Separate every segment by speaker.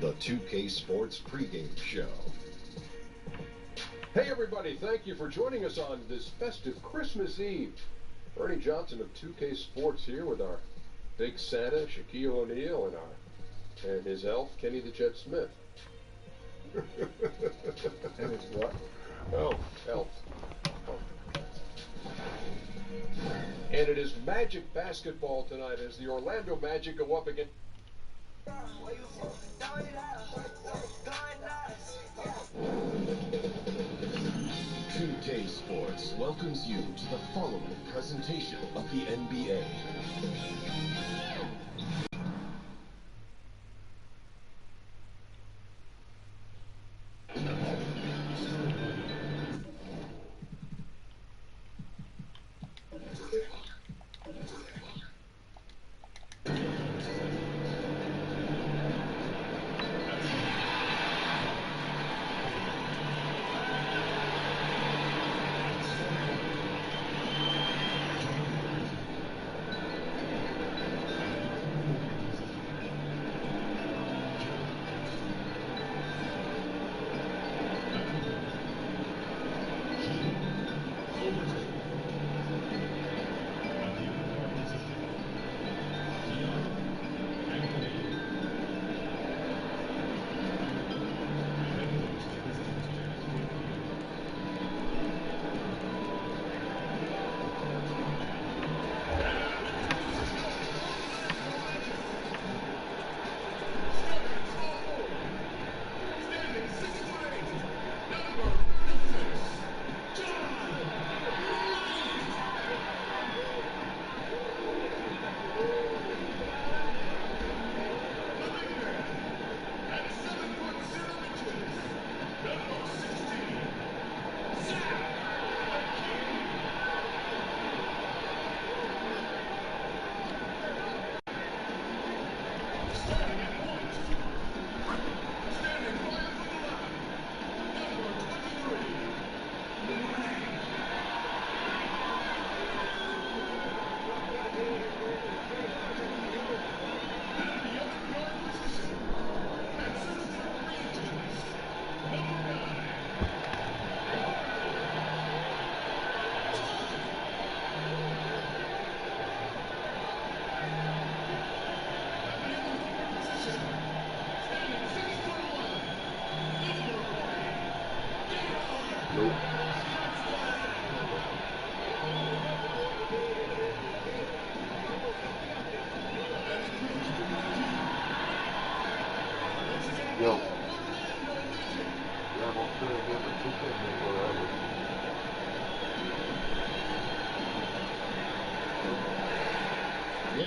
Speaker 1: the 2K Sports pregame show.
Speaker 2: Hey everybody, thank you for joining us on this festive Christmas Eve. Ernie Johnson of 2K Sports here with our big Santa, Shaquille O'Neal, and his elf, Kenny the Jet Smith.
Speaker 3: And his what?
Speaker 2: Oh, elf. And it is Magic basketball tonight as the Orlando Magic go up against...
Speaker 1: 2K Sports welcomes you to the following presentation of the NBA.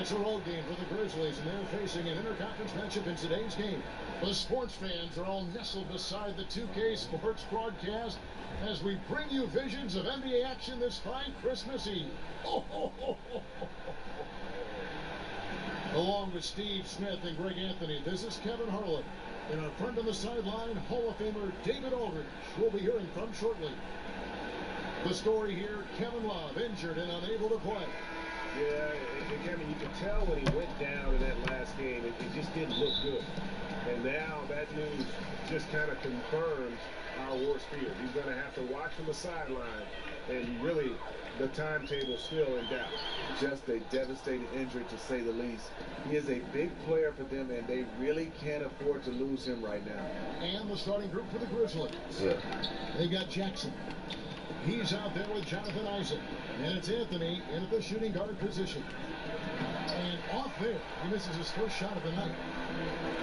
Speaker 4: It's a road game for the Grizzlies, and they're facing an interconference matchup in today's game. The sports fans are all nestled beside the 2K Sports Broadcast as we bring you visions of NBA action this fine Christmas Eve. Along with Steve Smith and Greg Anthony, this is Kevin Harlan. And our friend on the sideline, Hall of Famer David Aldridge, we'll be hearing from shortly. The story here, Kevin Love injured and unable to play.
Speaker 3: Yeah, and Kevin, you could tell when he went down in that last game, it just didn't look good. And now that news just kind of confirms our worst fear. He's going to have to watch from the sideline, and really the timetable still in doubt.
Speaker 5: Just a devastating injury, to say the least. He is a big player for them, and they really can't afford to lose him right now.
Speaker 4: And the starting group for the Grizzlies.
Speaker 5: Yeah.
Speaker 4: They got Jackson. He's out there with Jonathan Isaac. And it's Anthony in at the shooting guard position. And off there, he misses his first shot of the night.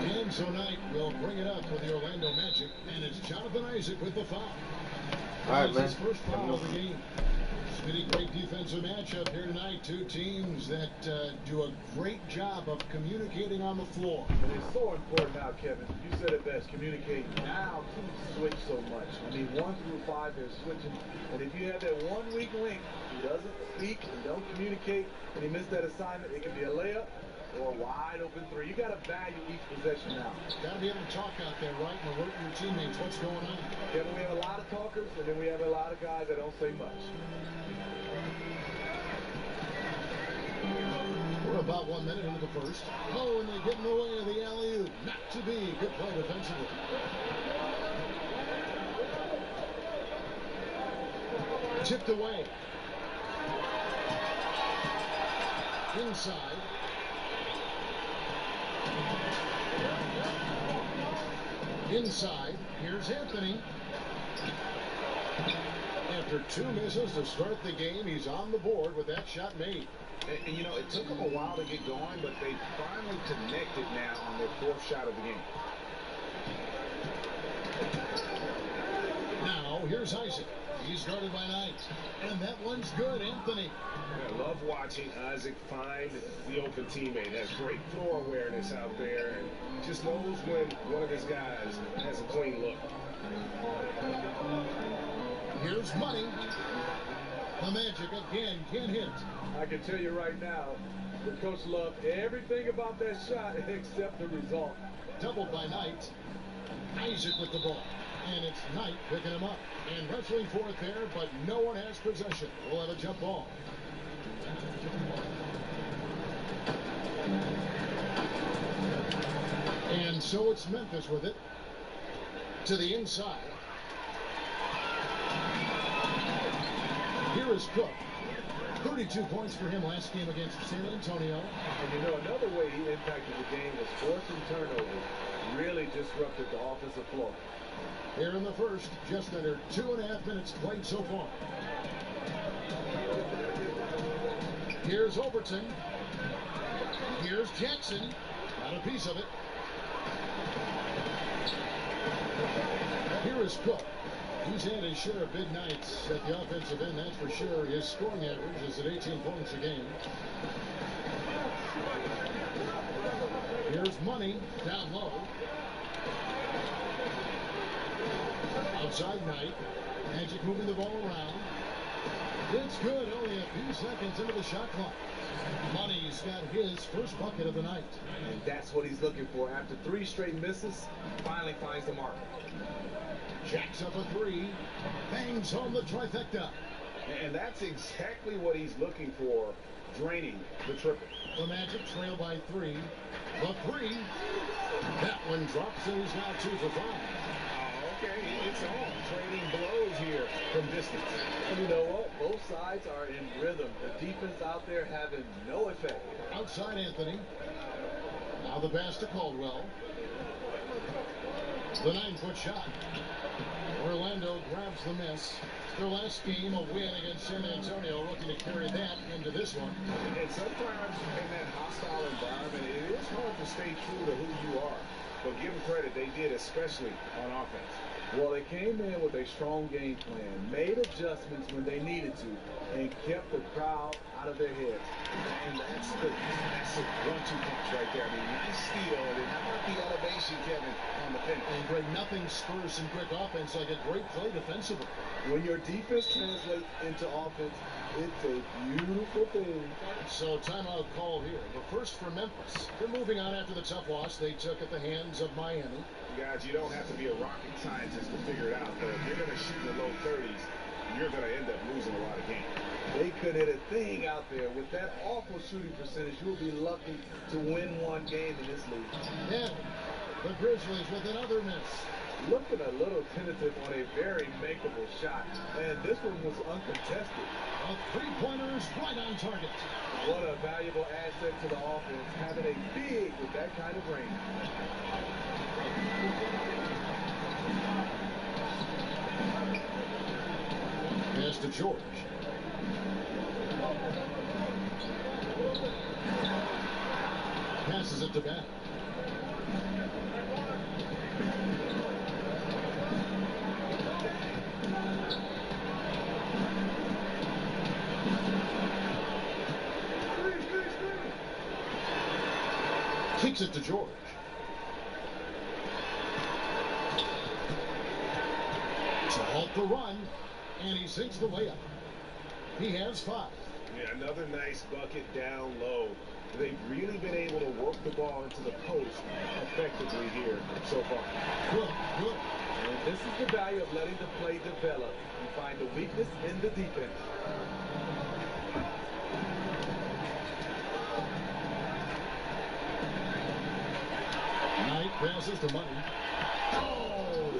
Speaker 4: And so Knight will bring it up for the Orlando Magic. And it's Jonathan Isaac with the foul.
Speaker 5: All right, man.
Speaker 4: His first foul of the game. It's been a great defensive matchup here tonight. Two teams that do a great job of communicating on the floor.
Speaker 5: And it's so important now, Kevin. You said it best, communicating. Now, teams switch so much. I mean, 1 through 5, they're switching. And if you have that one weak link, he doesn't speak, he don't communicate, and he missed that assignment, it can be a layup or a wide open three. You got to value each possession now.
Speaker 4: Got to be able to talk out there, right? And alert your teammates what's going on.
Speaker 5: Kevin, we have a lot of talkers, and then we have a lot of guys that don't say much.
Speaker 4: We're about 1 minute into the first. Oh, and they get in the way of the alley-oop. Not to be. good play defensively. Tipped away. Inside. Inside. Here's Anthony. After 2 misses to start the game, he's on the board with that shot made.
Speaker 3: And you know, it took them a while to get going, but they finally connected now on their 4th shot of the game.
Speaker 4: Now, here's Isaac. He's guarded by Knight. And that one's good, Anthony.
Speaker 3: I love watching Isaac find the open teammate. Has great floor awareness out there and just knows when one of his guys has a clean look.
Speaker 4: Here's Money. The Magic again can't hit.
Speaker 5: I can tell you right now, the coach loved everything about that shot except the result.
Speaker 4: Doubled by Knight. Isaac with the ball. And it's Knight picking him up. And wrestling for it there, but no one has possession. We'll have a jump ball. And so it's Memphis with it. To the inside. Here is Cook. 32 points for him last game against San Antonio.
Speaker 5: And you know, another way he impacted the game was forcing turnovers. Really disrupted the offensive floor.
Speaker 4: Here in the first, just under 2.5 minutes played so far. Here's Overton. Here's Jackson. Got a piece of it. Here is Cook. He's had his share of big nights at the offensive end, that's for sure. His scoring average is at 18 points a game. Here's Money down low. Outside Knight. Magic moving the ball around. It's good. Only a few seconds into the shot clock. Money's got his first bucket of the night.
Speaker 3: And that's what he's looking for. After 3 straight misses, finally finds the mark.
Speaker 4: Jacks up a 3. Bangs home the trifecta.
Speaker 3: And that's exactly what he's looking for, draining the triple.
Speaker 4: The Magic trail by 3. The 3. That one drops, and he's now 2 for 5.
Speaker 3: Okay, it's on. Trading blows here from distance.
Speaker 5: And you know what? Both sides are in rhythm. The defense out there having no effect.
Speaker 4: Outside Anthony. Now the pass to Caldwell. The 9-foot shot. Orlando grabs the miss. Their last game, a win against San Antonio, looking to carry that into this one.
Speaker 3: And sometimes in that hostile environment, it is hard to stay true to who you are. But give them credit, they did, especially on offense.
Speaker 5: Well, they came in with a strong game plan, made adjustments when they needed to, and kept the crowd out of their heads.
Speaker 3: And that's a 1-2 punch right there. I mean, nice steal. And how about the elevation, Kevin, on the finish?
Speaker 4: And Greg, nothing spurs some quick offense like a great play defensively.
Speaker 5: When your defense translates into offense, it's a beautiful thing.
Speaker 4: So timeout call here. The first for Memphis. They're moving on after the tough loss they took at the hands of Miami.
Speaker 3: Guys, you don't have to be a rocket scientist to figure it out, but if you're going to shoot in the low 30s, you're going to end up losing a lot of games.
Speaker 5: They could hit a thing out there. With that awful shooting percentage, you'll be lucky to win one game in this league.
Speaker 4: Yeah, the Grizzlies with another miss.
Speaker 5: Looking a little tentative on a very makeable shot. And this one was uncontested.
Speaker 4: A three-pointer is right on target.
Speaker 5: What a valuable asset to the offense, having a big with that kind of range.
Speaker 4: Pass to George. Passes it to Bennett. Kicks it to George. To halt the run, and he sinks the layup. He has 5.
Speaker 3: Yeah, another nice bucket down low. They've really been able to work the ball into the post effectively here so far.
Speaker 4: Good, good.
Speaker 5: And this is the value of letting the play develop. You find the weakness in the defense.
Speaker 4: Knight Passes to Money. Oh!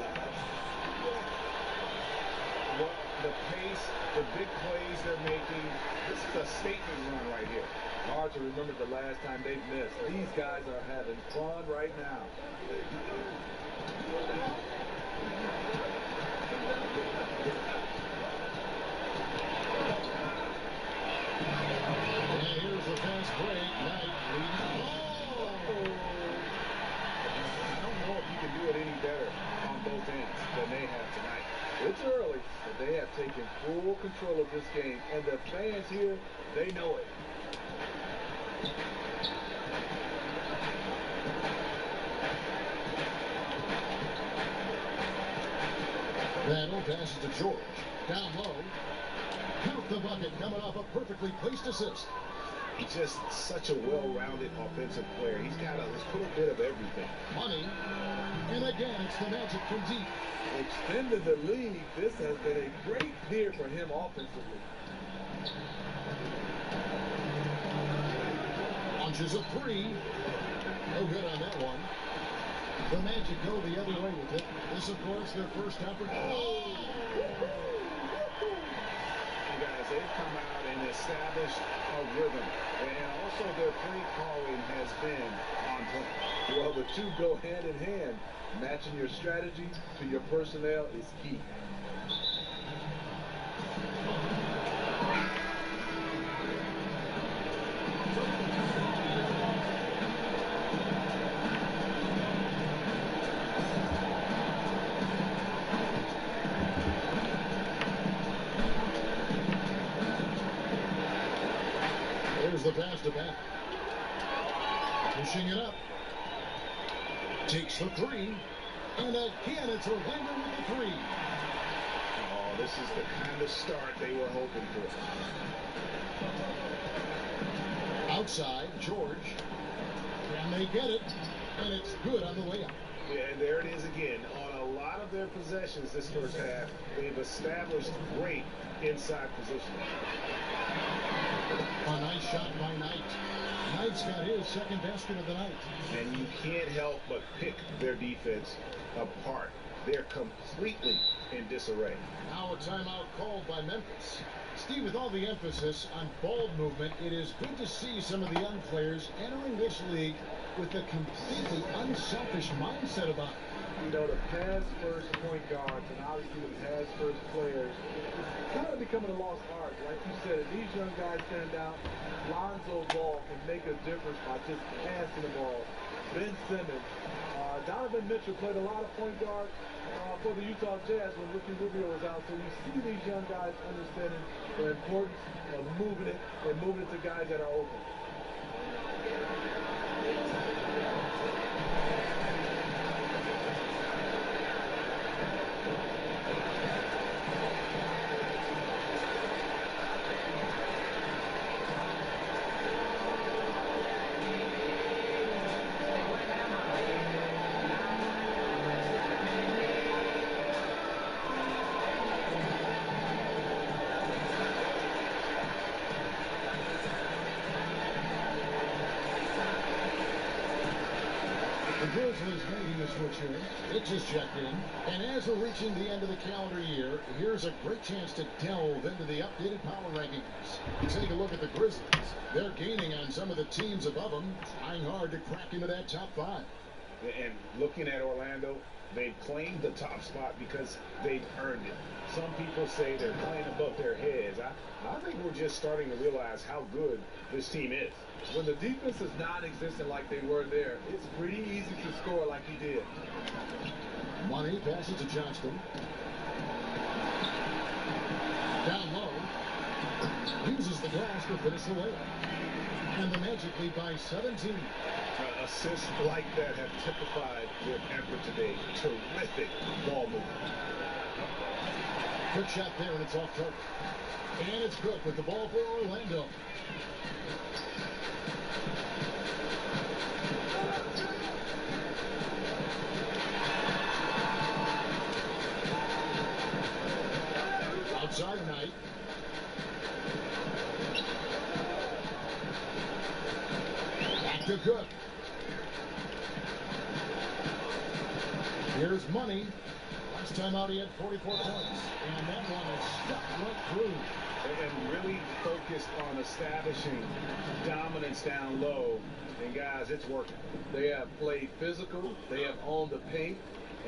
Speaker 3: Well, the pace, the big plays they're making, this is a statement run right here.
Speaker 5: Hard to remember the last time they've missed. These guys are having fun right now.
Speaker 4: And here's the fast break. Knight leading. Oh!
Speaker 3: I don't know if you can do it any better on both ends than they have tonight.
Speaker 5: It's early, but they have taken full control of this game. And the fans here, they know it.
Speaker 4: Battle passes to George. Down low. Count the bucket coming off a perfectly placed assist.
Speaker 3: He's just such a well-rounded offensive player. He's got a little bit of everything.
Speaker 4: Money. And again, it's the Magic from deep.
Speaker 5: Extended the lead. This has been a great year for him offensively.
Speaker 4: Launches a three. No good on that one. The Magic go the other way with it. This, of course, their first opportunity. Oh!
Speaker 3: Guys, they've come out and established a rhythm. And also their play calling has been on point.
Speaker 5: Well, the two go hand in hand. Matching your strategy to your personnel is key.
Speaker 4: There's the pass to Bat. Pushing it up. Takes the three. And again, it's Orlando with the three.
Speaker 3: Oh, this is the kind of start they were hoping for.
Speaker 4: Outside, George. Can they get it? And it's good on the way up.
Speaker 3: Yeah, and there it is again. On a lot of their possessions this first half, they've established great inside positioning.
Speaker 4: A nice shot by Knight. Knight's got his second basket of the night.
Speaker 3: And you can't help but pick their defense apart. They're completely in disarray.
Speaker 4: Now a timeout called by Memphis. Steve, with all the emphasis on ball movement, it is good to see some of the young players entering this league with a completely unselfish mindset about it.
Speaker 5: You know, the pass-first point guards and obviously the pass-first players, it's kind of becoming a lost art. Like you said, if these young guys stand out, Lonzo Ball can make a difference by just passing the ball. Ben Simmons, Donovan Mitchell played a lot of point guard for the Utah Jazz when Ricky Rubio was out. So you see these young guys understanding the importance of moving it and moving it to guys that are open.
Speaker 4: The Grizzlies making the switch here. Pitch is checked in. And as we're reaching the end of the calendar year, here's a great chance to delve into the updated power rankings. Take a look at the Grizzlies. They're gaining on some of the teams above them, trying hard to crack into that top five.
Speaker 3: And looking at Orlando, they've claimed the top spot because they've earned it. Some people say they're playing above their heads. I think we're just starting to realize how good this team is.
Speaker 5: When the defense is non-existent like they were there, it's pretty easy to score like he did.
Speaker 4: Money passes to Johnston. Down low. Uses the glass to finish the layup. And the Magic lead by 17.
Speaker 3: Assists like that have typified their effort today. Terrific ball movement.
Speaker 4: Quick shot there, and it's off target. And it's good with the ball for Orlando. Outside Knight. Back to Cook. Here's Money. Last time out he had 44 points. And that one is stuck right through.
Speaker 3: And really focused on establishing dominance down low. And guys, it's working. They have played physical, they have owned the paint,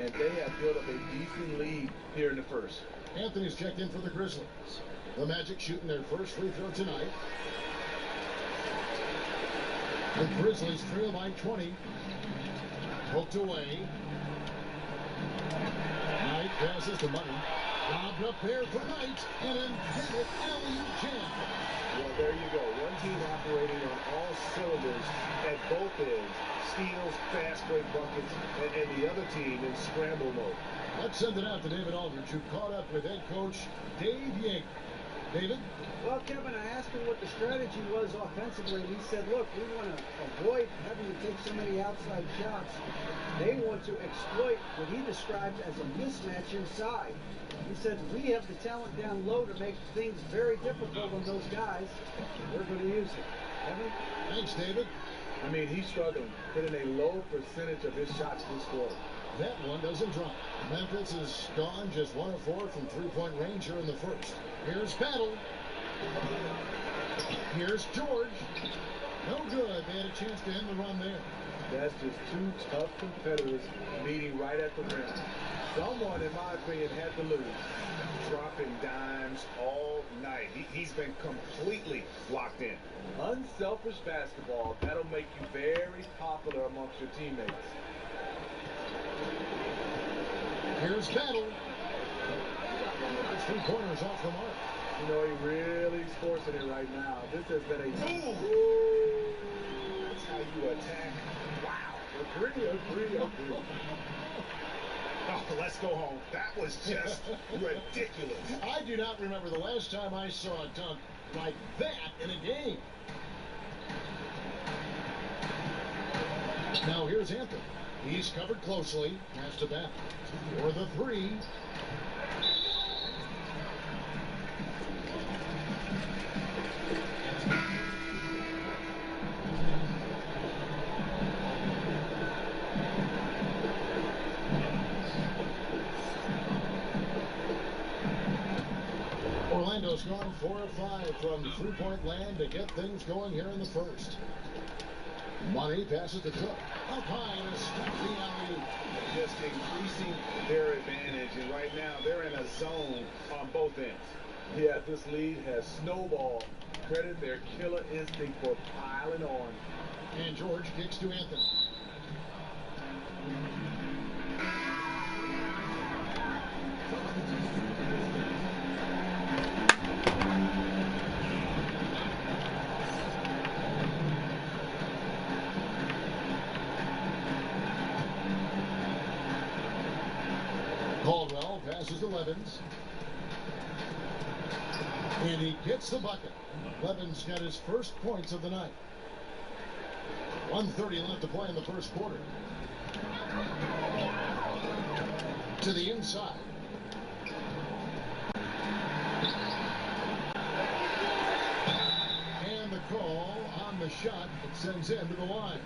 Speaker 3: and they have built up a decent lead here in the first.
Speaker 4: Anthony's checked in for the Grizzlies. The Magic shooting their first free throw tonight. The Grizzlies trail by 20. Poked away. Knight passes to Money. Lobbed up there for Knight. And then hit it. alley-oop jam.
Speaker 3: Well, there you go. One team operating on all cylinders at both ends. Steals, fast break buckets, and the other team in scramble mode.
Speaker 4: Let's send it out to David Aldridge, who caught up with head coach Dave Yank. David?
Speaker 6: Well, Kevin, I asked him what the strategy was offensively, and he said, look, we want to avoid having to take so many outside shots. They want to exploit what he described as a mismatch inside. He said, we have the talent down low to make things very difficult on those guys. We're going to use it. Kevin?
Speaker 4: Thanks, David.
Speaker 3: I mean, he's struggling, hitting a low percentage of his shots this quarter.
Speaker 4: That one doesn't drop. Memphis is gone just 1 of 4 from three-point range here in the first. Here's Battle. Here's George. No good. They had a chance to end the run there.
Speaker 3: That's just two tough competitors meeting right at the rim. Someone, in my opinion, had to lose. Dropping dimes all night. He's been completely locked in. Unselfish basketball, that'll make you very popular amongst your teammates.
Speaker 4: Here's Battle. Three-pointers off the mark.
Speaker 3: You know, he really is forcing it right now. This has been a boom. That's how you attack. Wow. Agree. Oh, let's go home. That was just ridiculous.
Speaker 4: I do not remember the last time I saw a dunk like that in a game. Now here's Anthony. He's covered closely. Pass to Battle. For the three. Orlando's gone 4 of 5 from three-point land to get things going here in the first. Money passes to Cook. Up high and a stop the alley-oop.
Speaker 3: Just increasing their advantage, and right now they're in a zone on both ends. Yeah, this lead has snowballed. Credit their killer instinct for piling on.
Speaker 4: And George kicks to Anthony. Caldwell passes to Levins. And he gets the bucket. Levins got his first points of the night. 1:30 left to play in the first quarter. To the inside. And the call on the shot. It sends him to the line.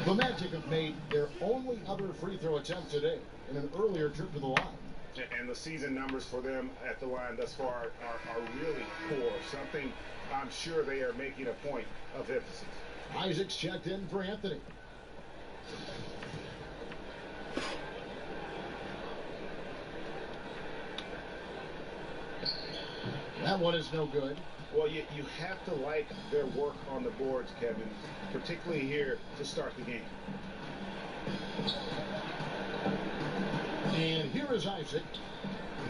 Speaker 4: The Magic have made their only other free throw attempt today in an earlier trip to the line.
Speaker 3: And the season numbers for them at the line thus far are really poor. Something I'm sure they are making a point of emphasis.
Speaker 4: Isaac's checked in for Anthony. That one is no good.
Speaker 3: Well, you have to like their work on the boards, Kevin, particularly here to start the game.
Speaker 4: And here is Isaac.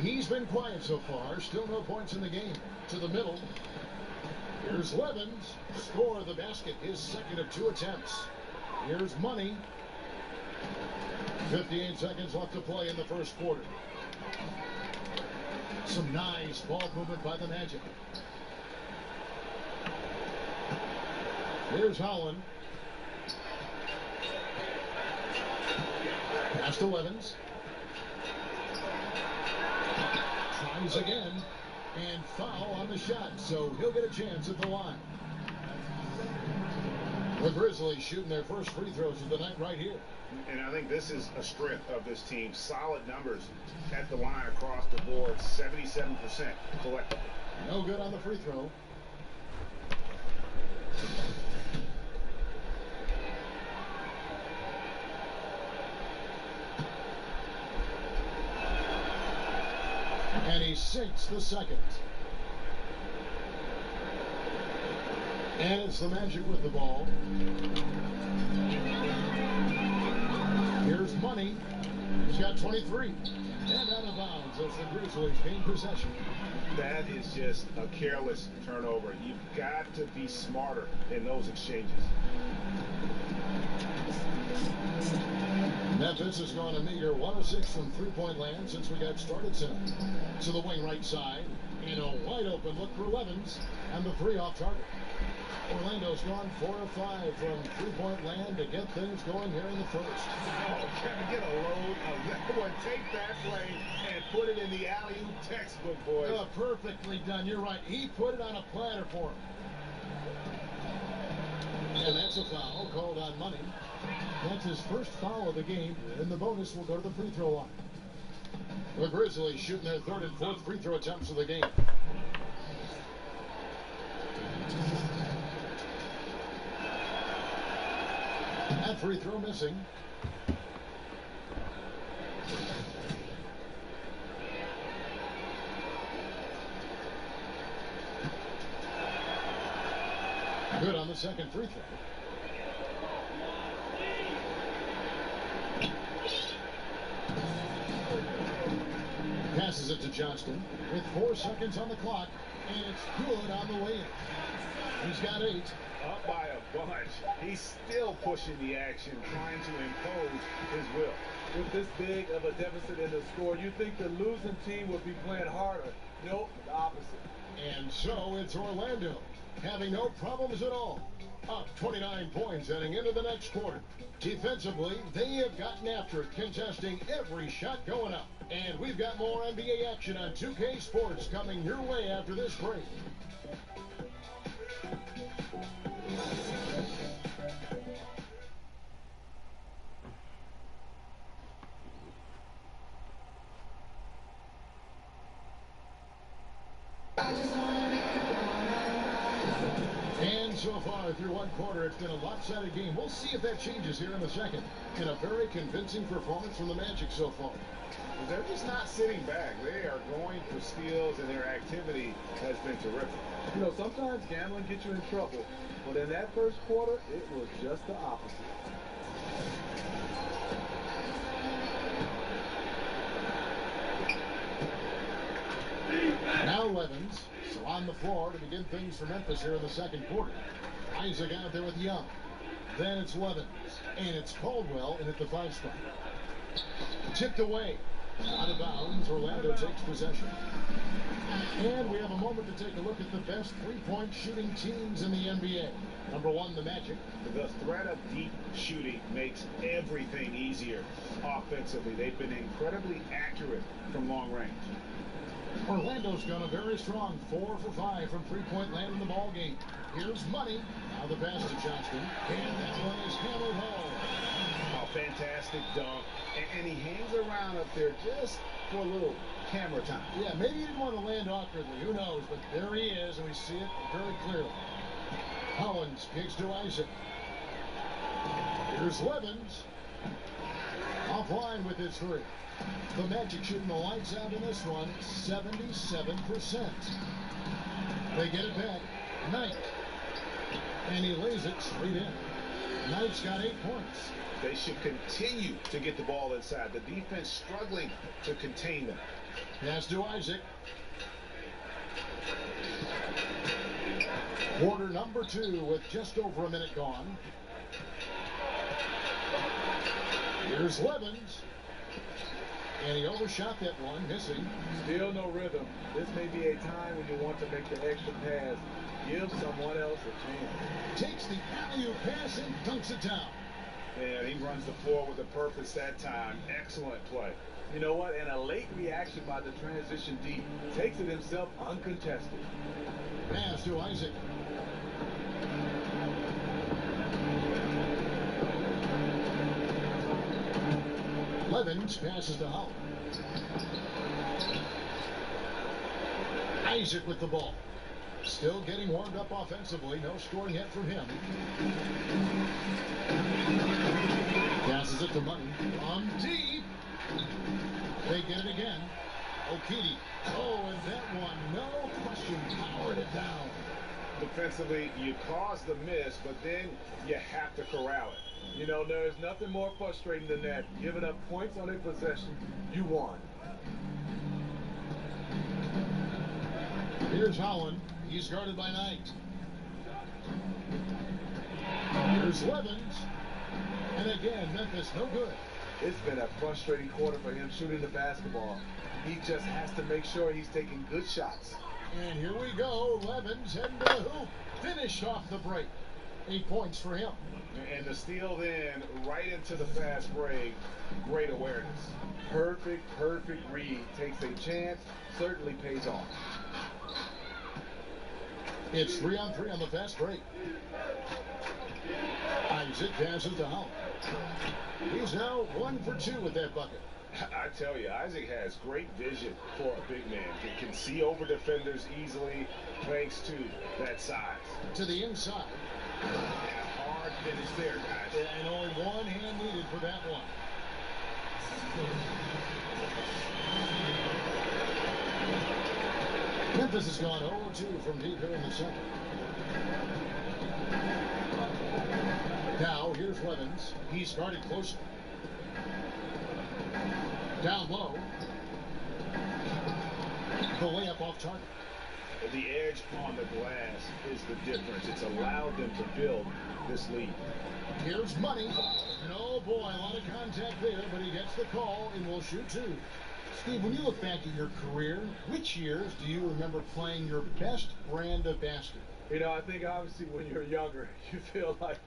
Speaker 4: He's been quiet so far. Still no points in the game. To the middle. Here's Levins. Score the basket. His second of 2 attempts. Here's Money. 58 seconds left to play in the first quarter. Some nice ball movement by the Magic. Here's Holland. Pass to Levins. Tries again. And foul on the shot, so he'll get a chance at the line. The Grizzlies shooting their first free throws of the night right here.
Speaker 3: And I think this is a strength of this team. Solid numbers at the line across the board, 77% collectively.
Speaker 4: No good on the free throw. And he sinks the second. And it's the Magic with the ball. Here's Money. He's got 23. And out of bounds as the Grizzlies gain possession.
Speaker 3: That is just a careless turnover. You've got to be smarter in those exchanges.
Speaker 4: Memphis has gone a meager 1 of 6 from three-point land since we got started tonight. To the wing right side, and a wide open look for Levens, and the three off target. Orlando's gone 4 of 5 from three-point land to get things going here in the first.
Speaker 3: Oh, Kevin, get a load of that one. Take that play and put it in the alley-oop textbook, boys.
Speaker 4: Perfectly done. You're right. He put it on a platter for him. And that's a foul called on Money. That's his first foul of the game, and the bonus will go to the free throw line. The Grizzlies shooting their third and fourth free throw attempts of the game. That free throw missing. Good on the second free throw. Passes it to Johnston with 4 seconds on the clock, and it's good on the way in. He's got 8.
Speaker 3: Up by a bunch. He's still pushing the action, trying to impose his will.
Speaker 5: With this big of a deficit in the score, you think the losing team would be playing harder. Nope, the opposite.
Speaker 4: And so it's Orlando, having no problems at all. Up 29 points heading into the next quarter. Defensively, they have gotten after it, contesting every shot going up. And we've got more NBA action on 2K Sports coming your way after this break. And so far through one quarter, it's been a lopsided game. We'll see if that changes here in the second. And a very convincing performance from the Magic so far.
Speaker 3: They're just not sitting back. They are going for steals, and their activity has been terrific.
Speaker 5: You know, sometimes gambling gets you in trouble, but in that first quarter, it was just the opposite.
Speaker 4: Now Levens, so on the floor to begin things for Memphis here in the second quarter. Isaac out there with Young. Then it's Levens, and it's Caldwell in at the 5 spot. Tipped away. Out of bounds, Orlando takes possession. And we have a moment to take a look at the best three-point shooting teams in the NBA. Number 1, the Magic.
Speaker 3: The threat of deep shooting makes everything easier offensively. They've been incredibly accurate from long range.
Speaker 4: Orlando's gone a very strong 4 for 5 from three-point land in the ball game. Here's Money. Now the pass to Johnston. And that one is hammered home.
Speaker 3: Oh, fantastic dunk. And he hangs around up there just for a little camera time.
Speaker 4: Yeah, maybe he didn't want to land awkwardly. Who knows? But there he is, and we see it very clearly. Collins kicks to Isaac. Here's Levens. Offline with his 3. The Magic shooting the lights out in this one, 77%. They get it back. Knight. And he lays it straight in. Knight's got 8 points.
Speaker 3: They should continue to get the ball inside. The defense struggling to contain them.
Speaker 4: Pass to Isaac. Quarter number 2 with just over a minute gone. Here's Levens. And he overshot that one, missing.
Speaker 5: Still no rhythm. This may be a time when you want to make the extra pass. Give someone else a chance.
Speaker 4: Takes the alley-oop pass and dunks it down.
Speaker 3: Yeah, he runs the floor with a purpose that time. Excellent play.
Speaker 5: You know what? And a late reaction by the transition D takes it himself uncontested.
Speaker 4: Pass to Isaac. Levens passes to Howell. Isaac with the ball. Still getting warmed up offensively. No scoring yet from him. Passes it to Money. From deep. They get it again. Okidi. Oh, and that one, no question, powered it down.
Speaker 3: Defensively, you caused the miss, but then you have to corral it. You know, there's nothing more frustrating than that. Giving up points on a possession, you won.
Speaker 4: Here's Holland. He's guarded by Knight. Here's Levens. And again, Memphis, no good.
Speaker 5: It's been a frustrating quarter for him shooting the basketball. He just has to make sure he's taking good shots.
Speaker 4: And here we go. Levens heading to the hoop. Finished off the break. 8 points for him.
Speaker 3: And the steal then right into the fast break. Great awareness.
Speaker 5: Perfect read. Takes a chance, certainly pays off.
Speaker 4: It's 3-on-3 on the fast break. Isaac passes to Howell. He's now 1 for 2 with that bucket.
Speaker 3: I tell you, Isaac has great vision for a big man. He can see over defenders easily thanks to that size.
Speaker 4: To the inside.
Speaker 3: And a hard finish there, guys.
Speaker 4: And only one hand needed for that one. Memphis has gone 0-2 from deep here in the second. Now, here's Levens. He's guarded closely. Down low. The layup off target.
Speaker 3: The edge on the glass is the difference. It's allowed them to build this lead.
Speaker 4: Here's Money. And oh boy, a lot of contact there, but he gets the call and will shoot 2. Steve, when you look back at your career, which years do you remember playing your best brand of basketball?
Speaker 5: You know, I think obviously when you're younger, you feel like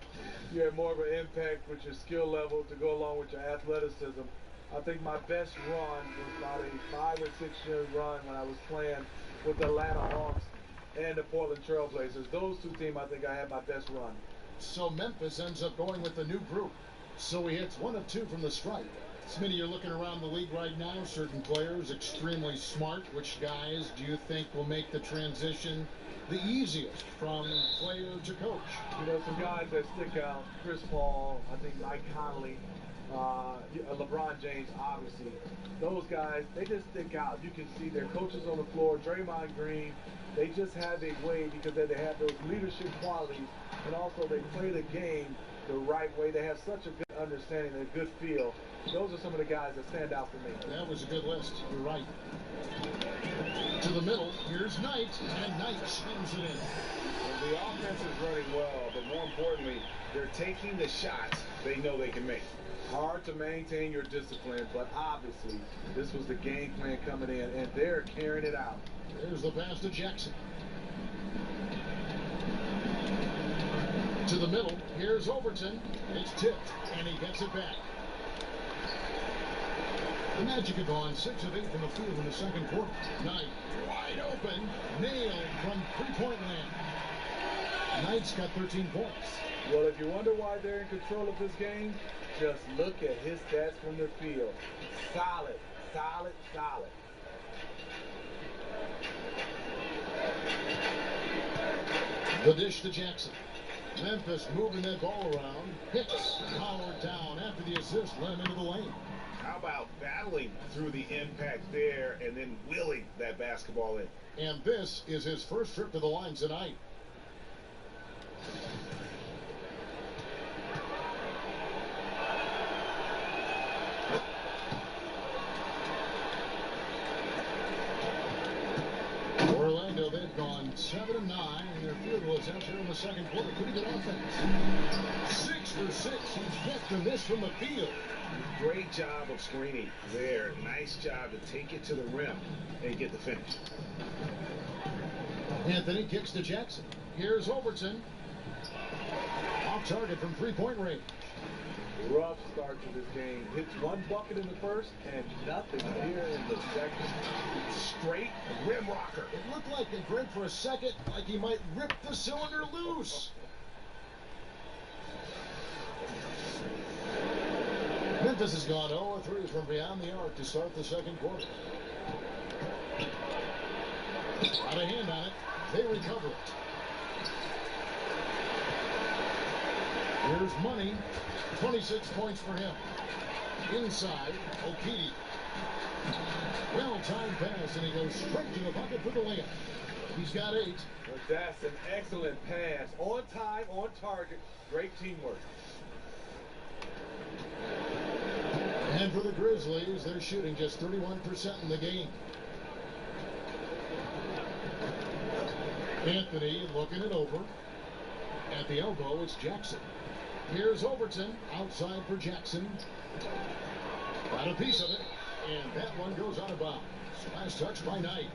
Speaker 5: you have more of an impact with your skill level to go along with your athleticism. I think my best run was about a 5 or 6 year run when I was playing with the Atlanta Hawks and the Portland Trail Blazers. Those two teams, I think I had my best run.
Speaker 4: So Memphis ends up going with the new group. So he hits 1 of 2 from the stripe. Smitty, you're looking around the league right now. Certain players extremely smart. Which guys do you think will make the transition the easiest from player to coach?
Speaker 5: You know, some guys that stick out. Chris Paul, I think Mike Conley, LeBron James, obviously. Those guys, they just stick out. You can see their coaches on the floor, Draymond Green. They just have a way because they have those leadership qualities, and also they play the game the right way. They have such a good understanding and a good feel. Those are some of the guys that stand out for me.
Speaker 4: That was a good list. You're right. To the middle, here's Knight, and Knight slams it in.
Speaker 3: Well, the offense is running well, but more importantly, they're taking the shots they know they can make.
Speaker 5: Hard to maintain your discipline, but obviously this was the game plan coming in, and they're carrying it out.
Speaker 4: There's the pass to Jackson. To the middle, here's Overton. It's tipped, and he gets it back. The Magic have gone 6 of 8 from the field in the second quarter. Knight wide open, nailed from three-point land. Knight's got 13 points.
Speaker 5: Well, if you wonder why they're in control of this game, just look at his stats from the field. Solid, solid, solid.
Speaker 4: The dish to Jackson. Memphis moving that ball around. Hicks powered down after the assist, led him into the lane.
Speaker 3: How about battling through the impact there and then willing that basketball in?
Speaker 4: And this is his first trip to the line tonight. Orlando, they've gone 7 of 9 in their field goal attempts here in the second quarter. Pretty good offense. 6 for 6. He's yet to miss from the field.
Speaker 3: Great job of screening there. Nice job to take it to the rim and get the finish.
Speaker 4: Anthony kicks to Jackson. Here's Overton. Off target from three-point range.
Speaker 5: Rough start to this game. Hits 1 bucket in the first and nothing here in the second.
Speaker 3: Straight rim rocker.
Speaker 4: It looked like a break for a second, like he might rip the cylinder loose. Memphis has gone 0-3 from beyond the arc to start the second quarter. Got a hand on it. They recover it. Here's Money. 26 points for him. Inside, Okidi. Well-timed pass, and he goes straight to the bucket for the layup. He's got 8.
Speaker 5: But that's an excellent pass. On time, on target. Great teamwork.
Speaker 4: And for the Grizzlies, they're shooting just 31% in the game. Anthony looking it over. At the elbow, it's Jackson. Here's Overton, outside for Jackson. Got a piece of it, and that one goes out of bounds. Last touch by Knight.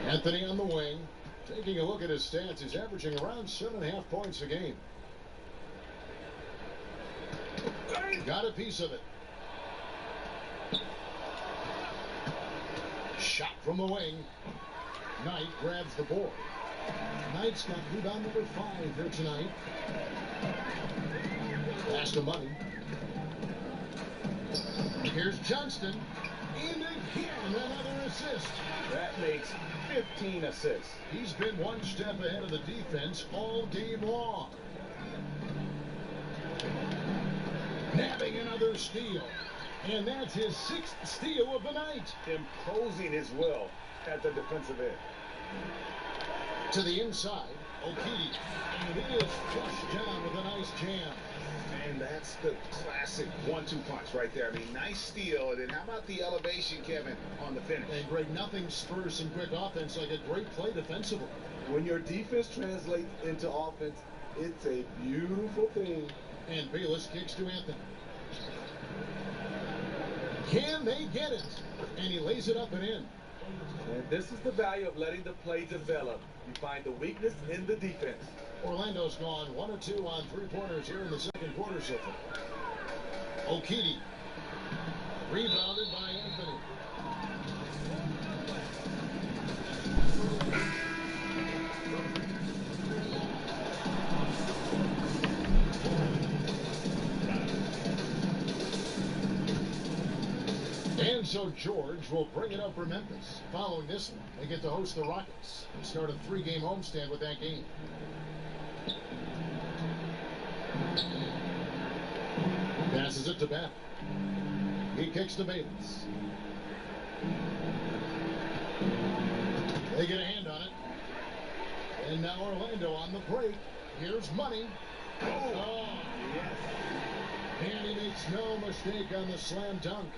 Speaker 4: Anthony on the wing. Taking a look at his stats, he's averaging around 7.5 points a game. Got a piece of it. Shot from the wing. Knight grabs the board. Knight's got rebound number 5 here tonight. Pass to Money. Here's Johnston. And again, another assist.
Speaker 5: That makes 15 assists.
Speaker 4: He's been one step ahead of the defense all game long. Nabbing another steal. And that's his 6th steal of the night.
Speaker 5: Imposing as well at the defensive end.
Speaker 4: To the inside, Okidi. And it is flushed down with a nice jam.
Speaker 7: And that's the classic 1-2 punch right there. I mean, nice steal. And then how about the elevation, Kevin, on the finish?
Speaker 4: And Greg, nothing spurs some quick offense like a great play defensively.
Speaker 5: When your defense translates into offense, it's a beautiful thing.
Speaker 4: And Bayless kicks to Anthony. Can they get it? And he lays it up and in.
Speaker 5: And this is the value of letting the play develop. You find the weakness in the defense.
Speaker 4: Orlando's gone 1 of 2 on 3-pointers here in the second quarter so far. Okidi. Rebounded by Anthony. And so George will bring it up for Memphis. Following this one, they get to host the Rockets. They start a 3-game homestand with that game. Passes it to Beth. He kicks to Bayless. They get a hand on it. And now Orlando on the break. Here's Money. Oh, yes. And he makes no mistake on the slam dunk.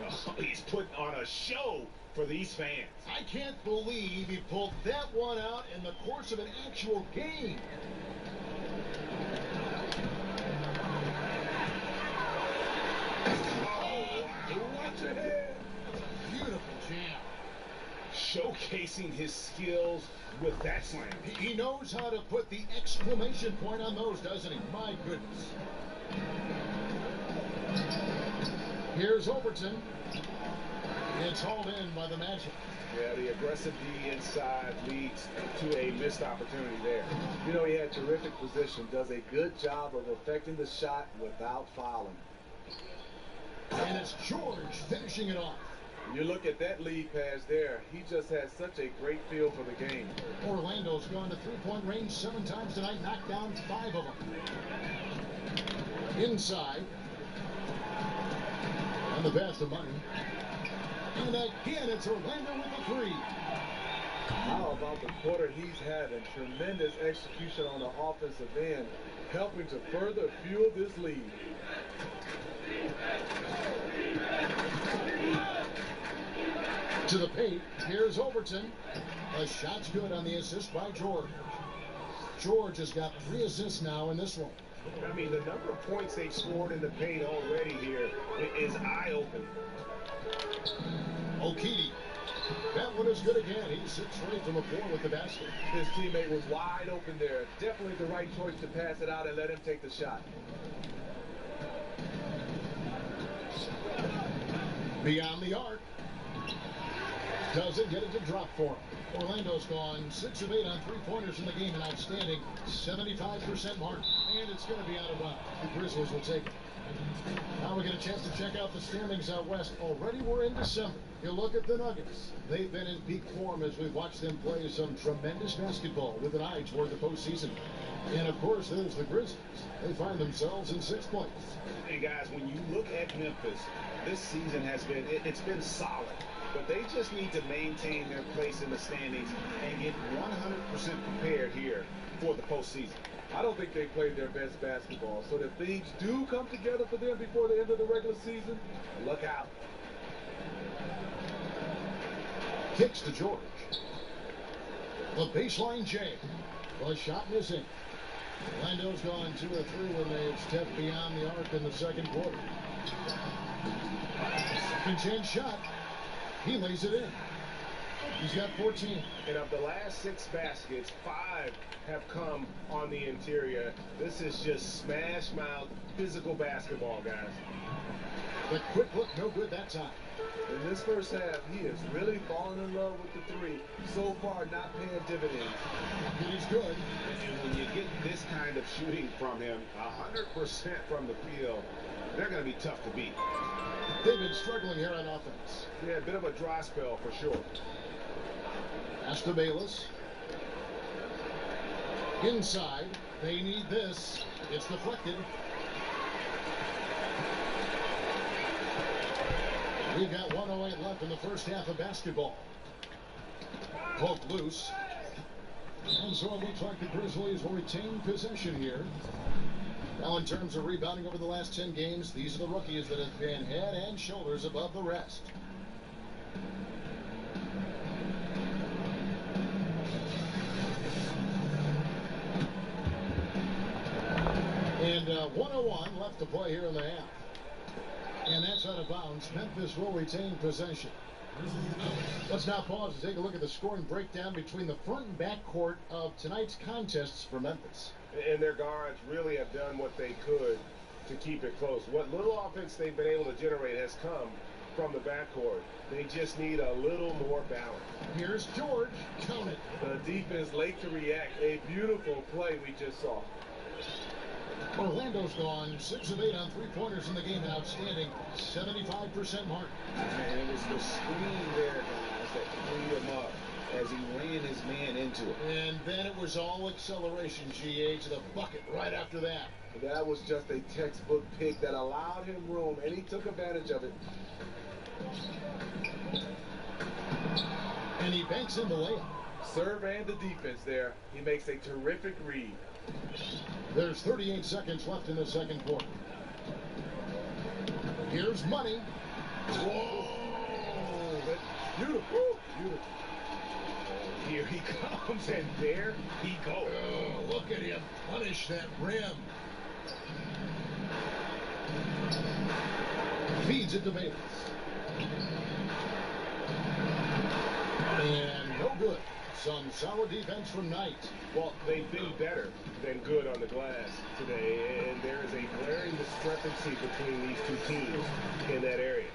Speaker 7: Oh, he's putting on a show for these fans.
Speaker 4: I can't believe he pulled that one out in the course of an actual game.
Speaker 7: Watch ahead.
Speaker 4: Beautiful jam.
Speaker 7: Showcasing his skills with that slam.
Speaker 4: He knows how to put the exclamation point on those, doesn't he? My goodness. Here's Overton. It's hauled in by the Magic.
Speaker 5: Yeah, the aggressive D inside leads to a missed opportunity there. You know, he had terrific position, does a good job of affecting the shot without fouling.
Speaker 4: And it's George finishing it off.
Speaker 5: When you look at that lead pass there, he just has such a great feel for the game.
Speaker 4: Orlando's gone to 3-point range 7 times tonight, knocked down 5 of them. Inside. And the pass to Money. And again, it's Orlando with the 3.
Speaker 5: How about the quarter he's having? Tremendous execution on the offensive end, helping to further fuel this lead.
Speaker 4: To the paint, here's Overton. A shot's good on the assist by George. George has got 3 assists now in this one.
Speaker 7: I mean, the number of points they've scored in the paint already here is eye-opening.
Speaker 4: Okidi. That one is good again. He's 6 straight from the floor with the basket.
Speaker 5: His teammate was wide open there. Definitely the right choice to pass it out and let him take the shot.
Speaker 4: Beyond the arc. Doesn't get it to drop for him. Orlando's gone 6 of 8 on 3-pointers in the game, an outstanding 75% mark. And it's going to be out of bounds. The Grizzlies will take it. Now we get a chance to check out the standings out west. Already we're in December. You look at the Nuggets. They've been in peak form as we've watched them play some tremendous basketball with an eye toward the postseason. And of course, there's the Grizzlies. They find themselves in 6th place.
Speaker 7: Hey guys, when you look at Memphis, this season has been, it's been solid. But they just need to maintain their place in the standings and get 100% prepared here for the postseason.
Speaker 5: I don't think they played their best basketball. So if things do come together for them before the end of the regular season, look out.
Speaker 4: Kicks to George. The baseline J. The shot missing. Orlando's gone 2 or 3 when they stepped beyond the arc in the second quarter. Second chance shot. He lays it in. He's got 14.
Speaker 3: And of the last 6 baskets, 5 have come on the interior. This is just smash mouth physical basketball, guys.
Speaker 4: The quick look, no good that time.
Speaker 5: In this first half, he is really falling in love with the 3. So far, not paying dividends.
Speaker 4: It is good.
Speaker 7: And when you get this kind of shooting from him, 100% from the field, they're going to be tough to beat.
Speaker 4: They've been struggling here on offense.
Speaker 3: Yeah, a bit of a dry spell for sure.
Speaker 4: Pass to Bayless. Inside. They need this. It's deflected. We've got 1:08 left in the first half of basketball. Poked loose. And so it looks like the Grizzlies will retain possession here. Now, in terms of rebounding over the last 10 games, these are the rookies that have been head and shoulders above the rest. And 1:01 left to play here in the half. And that's out of bounds. Memphis will retain possession. Let's now pause and take a look at the scoring breakdown between the front and back court of tonight's contests for Memphis.
Speaker 3: And their guards really have done what they could to keep it close. What little offense they've been able to generate has come from the backcourt. They just need a little more balance.
Speaker 4: Here's George. Count it.
Speaker 5: The defense late to react. A beautiful play we just saw.
Speaker 4: Orlando's gone 6 of 8 on 3-pointers in the game, an outstanding 75% mark.
Speaker 7: And it was the screen there, guys, that freed him up as he ran his man into it.
Speaker 4: And then it was all acceleration, GA, to the bucket right after that.
Speaker 5: That was just a textbook pick that allowed him room, and he took advantage of it.
Speaker 4: And he banks in the layup.
Speaker 5: Serve and the defense there. He makes a terrific read.
Speaker 4: There's 38 seconds left in the second quarter. Here's money. Whoa!
Speaker 5: Beautiful. Beautiful.
Speaker 3: Here he comes, and there he goes.
Speaker 4: Oh, look at him punish that rim. Feeds it to Bayless. And no good. Some solid defense from Knight.
Speaker 3: Well, they've been better than good on the glass today, and there is a glaring discrepancy between these two teams in that area.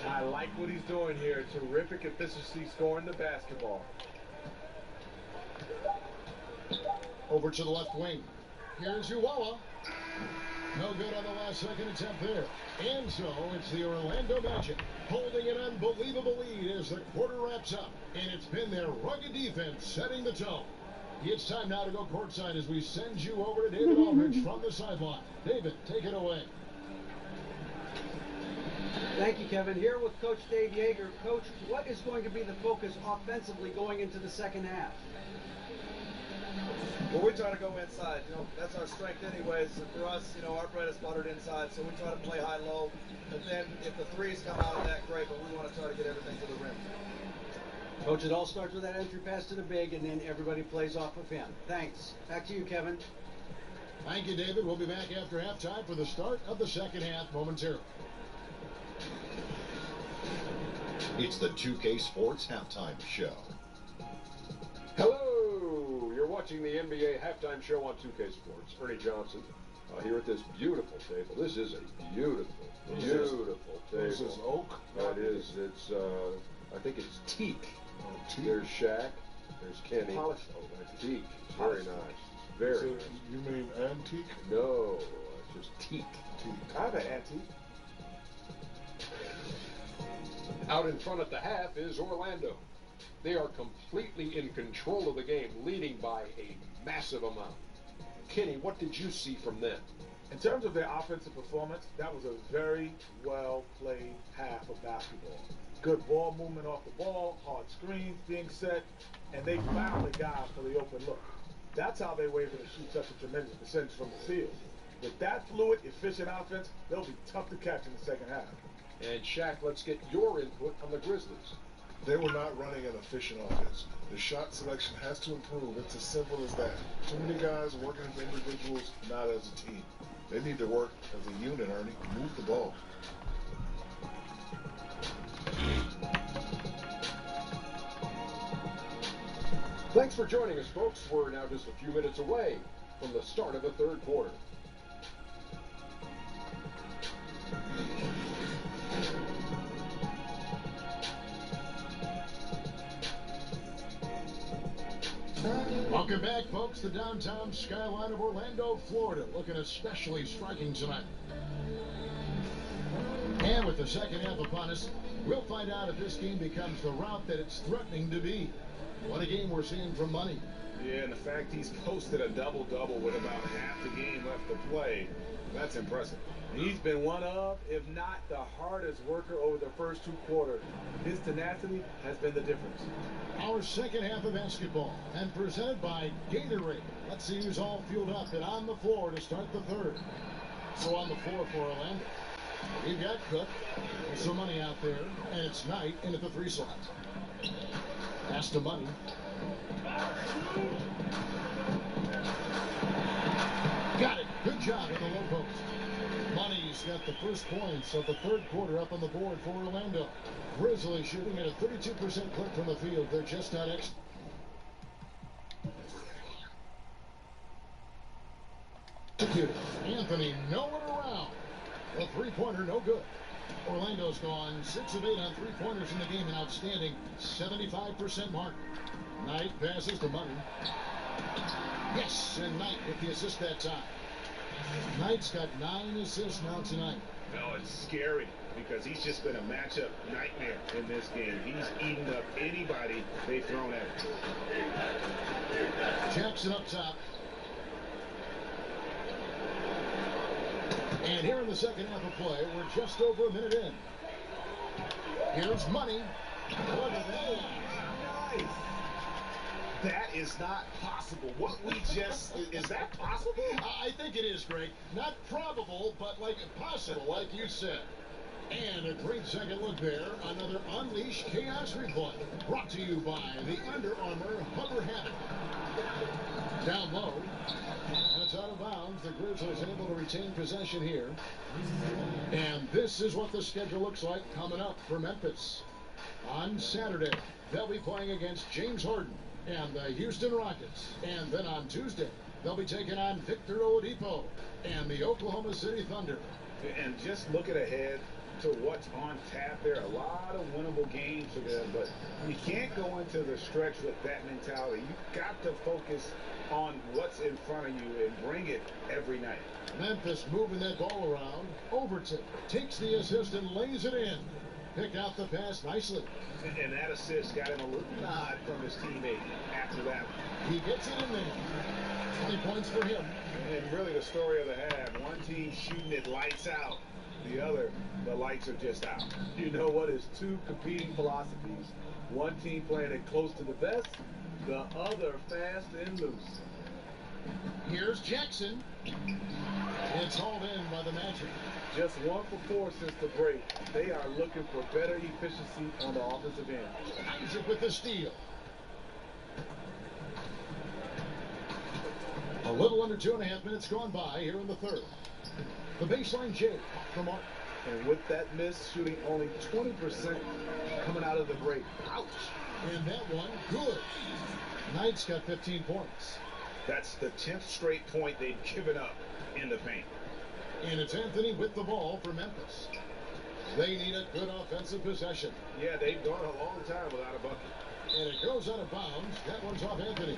Speaker 5: I like what he's doing here. Terrific efficiency scoring the basketball.
Speaker 4: Over to the left wing. Here's Uwala. No good on the last second attempt there. And so it's the Orlando Magic holding an unbelievable lead as the quarter wraps up. And it's been their rugged defense setting the tone. It's time now to go courtside as we send you over to David Aldridge from the sideline. David, take it away.
Speaker 6: Thank you, Kevin. Here with Coach Dave Yeager. Coach, what is going to be the focus offensively going into the second half?
Speaker 8: Well, we try to go inside. You know, that's our strength anyways. For us, you know, our bread is buttered inside, so we try to play high-low. But then if the threes come out of that, great, but we want to try to get everything to the rim.
Speaker 6: Coach, it all starts with that entry pass to the big, and then everybody plays off of him. Thanks. Back to you, Kevin.
Speaker 4: Thank you, David. We'll be back after halftime for the start of the second half momentarily.
Speaker 1: It's the 2K Sports Halftime Show.
Speaker 2: Hello! You're watching the NBA Halftime Show on 2K Sports. Ernie Johnson here at this beautiful table. This is a beautiful table.
Speaker 3: This is oak?
Speaker 2: That is. It's, I think it's teak.
Speaker 3: Oh, teak?
Speaker 2: There's Shaq. There's Kenny.
Speaker 5: Polished oak.
Speaker 2: That's teak. It's very nice. Very nice.
Speaker 3: You mean antique?
Speaker 2: No, it's just teak.
Speaker 5: I have an antique.
Speaker 2: Out in front at the half is Orlando. They are completely in control of the game, leading by a massive amount. Kenny, what did you see from them?
Speaker 5: In terms of their offensive performance, that was a very well played half of basketball. Good ball movement off the ball, hard screens being set, and they found the guy for the open look. That's how they were able to shoot such a tremendous percentage from the field. With that fluid, efficient offense, they'll be tough to catch in the second half.
Speaker 2: And Shaq, let's get your input on the Grizzlies.
Speaker 3: They were not running an efficient offense. The shot selection has to improve. It's as simple as that. Too many guys working as individuals, not as a team. They need to work as a unit, Ernie. Move the ball.
Speaker 2: Thanks for joining us, folks. We're now just a few minutes away from the start of the third quarter.
Speaker 4: Welcome back, folks. The downtown skyline of Orlando, Florida, looking especially striking tonight. And with the second half upon us, we'll find out if this game becomes the route that it's threatening to be. What a game we're seeing from Money.
Speaker 7: Yeah, and the fact he's posted a double-double with about half the game left to play, that's impressive.
Speaker 5: He's been one of, if not the hardest worker over the first two quarters. His tenacity has been the difference.
Speaker 4: Our second half of basketball, and presented by Gatorade. Let's see who's all fueled up and on the floor to start the third. So on the floor for Orlando, we've got Cook, with some Money out there, and it's Knight in at the 3 slot. Pass to Money. Got it. Good job at the low post. Money's got the first points of the third quarter up on the board for Orlando. Grizzlies shooting at a 32% clip from the field. They're just not executed. Anthony nowhere around. The three-pointer no good. Orlando's gone 6 of 8 on three-pointers in the game, an outstanding 75% mark. Knight passes to Money. Yes, and Knight with the assist that time. Knight's got 9 assists now tonight.
Speaker 7: No, it's scary because he's just been a matchup nightmare in this game. He's eaten up anybody they've thrown at him.
Speaker 4: Jackson up top. And here in the second half of play, we're just over a minute in. Here's Money. Look at that.
Speaker 7: Nice. That is not possible. What we just, is that possible?
Speaker 4: I think it is, Greg. Not probable, but like possible, like you said. And a great second look there. Another Unleash Chaos replay. Brought to you by the Under Armour Hover Habit. Down low. That's out of bounds. The Grizzlies able to retain possession here. And this is what the schedule looks like coming up for Memphis. On Saturday, they'll be playing against James Harden and the Houston Rockets. And then on Tuesday, they'll be taking on Victor Oladipo and the Oklahoma City Thunder.
Speaker 7: And just looking ahead to what's on tap, there are a lot of winnable games for them, but you can't go into the stretch with that mentality. You've got to focus on what's in front of you and bring it every night.
Speaker 4: Memphis moving that ball around. Overton takes the assist and lays it in. Picked out the pass nicely.
Speaker 7: And that assist got him a little nod from his teammate after that.
Speaker 4: He gets it in there. 20 points for him.
Speaker 7: And really the story of the half. One team shooting it lights out. The other, the lights are just out.
Speaker 5: You know what is two competing philosophies? One team playing it close to the best, the other fast and loose.
Speaker 4: Here's Jackson. It's hauled in by the Magic.
Speaker 5: Just 1 for 4 since the break. They are looking for better efficiency on the offensive end.
Speaker 4: Isaac with the steal. A little under 2.5 minutes gone by here in the third. The baseline J off the mark.
Speaker 5: And with that miss, shooting only 20% coming out of the break. Ouch.
Speaker 4: And that one, good. Knight's got 15 points.
Speaker 7: That's the 10th straight point they've given up in the paint.
Speaker 4: And it's Anthony with the ball for Memphis. They need a good offensive possession.
Speaker 3: Yeah, they've gone a long time without a bucket.
Speaker 4: And it goes out of bounds. That one's off Anthony.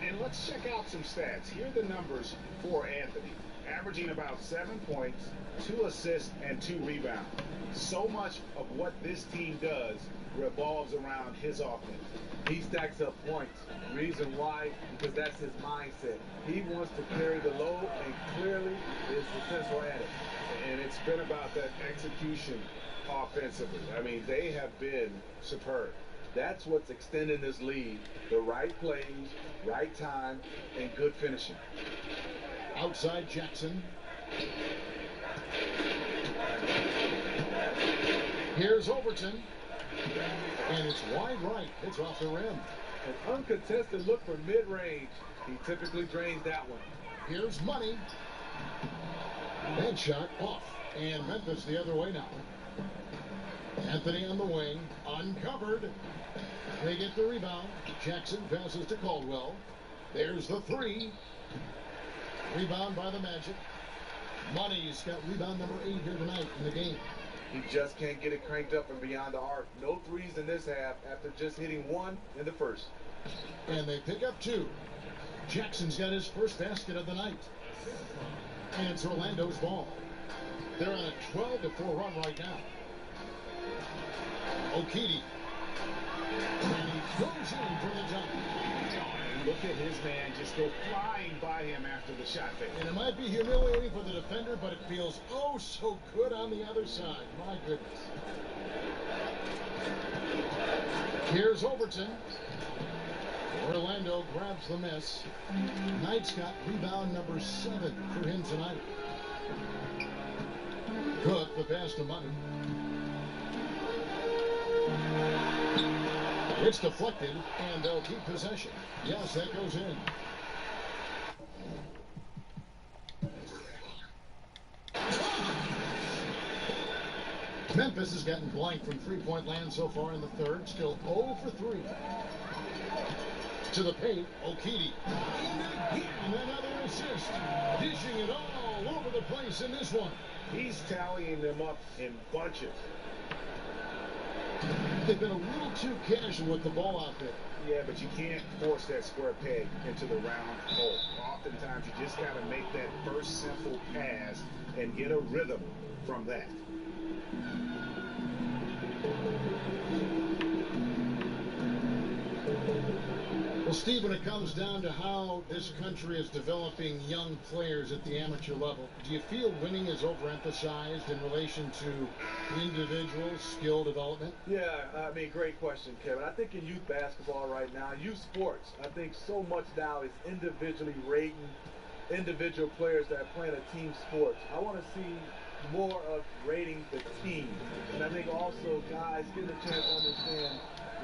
Speaker 7: And let's check out some stats. Here are the numbers for Anthony. Averaging about 7 points, 2 assists, and 2 rebounds. So much of what this team does revolves around his offense.
Speaker 5: He stacks up points. Reason why? Because that's his mindset. He wants to carry the load, and clearly is the central addict.
Speaker 3: And it's been about that execution offensively. I mean, they have been superb.
Speaker 5: That's what's extending this lead. The right plays, right time, and good finishing.
Speaker 4: Outside Jackson. Here's Overton. And it's wide right. It's off the rim.
Speaker 5: An uncontested look for mid-range. He typically drains that one.
Speaker 4: Here's Money. That shot off. And Memphis the other way now. Anthony on the wing. Uncovered. They get the rebound. Jackson passes to Caldwell. There's the three. Rebound by the Magic. Money's got rebound number 8 here tonight in the game.
Speaker 5: He just can't get it cranked up and beyond the arc. No threes in this half after just hitting 1 in the first.
Speaker 4: And they pick up 2. Jackson's got his first basket of the night. And it's Orlando's ball. They're on a 12-4 run right now. Okidi. And he goes in for the jump.
Speaker 7: Look at his man just go flying by him after the shot fake.
Speaker 4: And it might be humiliating for the defender, but it feels oh so good on the other side. My goodness. Here's Overton. Orlando grabs the miss. Knight's got rebound number 7 for him tonight. Cook, the pass to Money. It's deflected, and they'll keep possession. Yes, that goes in. Memphis has gotten blanked from three-point land so far in the third. Still 0 for 3. To the paint, Okidi. And another assist. Dishing it all over the place in this one.
Speaker 3: He's tallying them up in bunches.
Speaker 4: They've been a little too casual with the ball out there.
Speaker 7: Yeah, but you can't force that square peg into the round hole. Oftentimes, you just got to make that first simple pass and get a rhythm from that.
Speaker 4: Well, Steve, when it comes down to how this country is developing young players at the amateur level, do you feel winning is overemphasized in relation to individual skill development?
Speaker 5: Yeah, I mean, great question, Kevin. I think in youth basketball right now, youth sports, I think so much now is individually rating individual players that are playing a team sport. I want to see more of rating the team. And I think also guys getting a chance to understand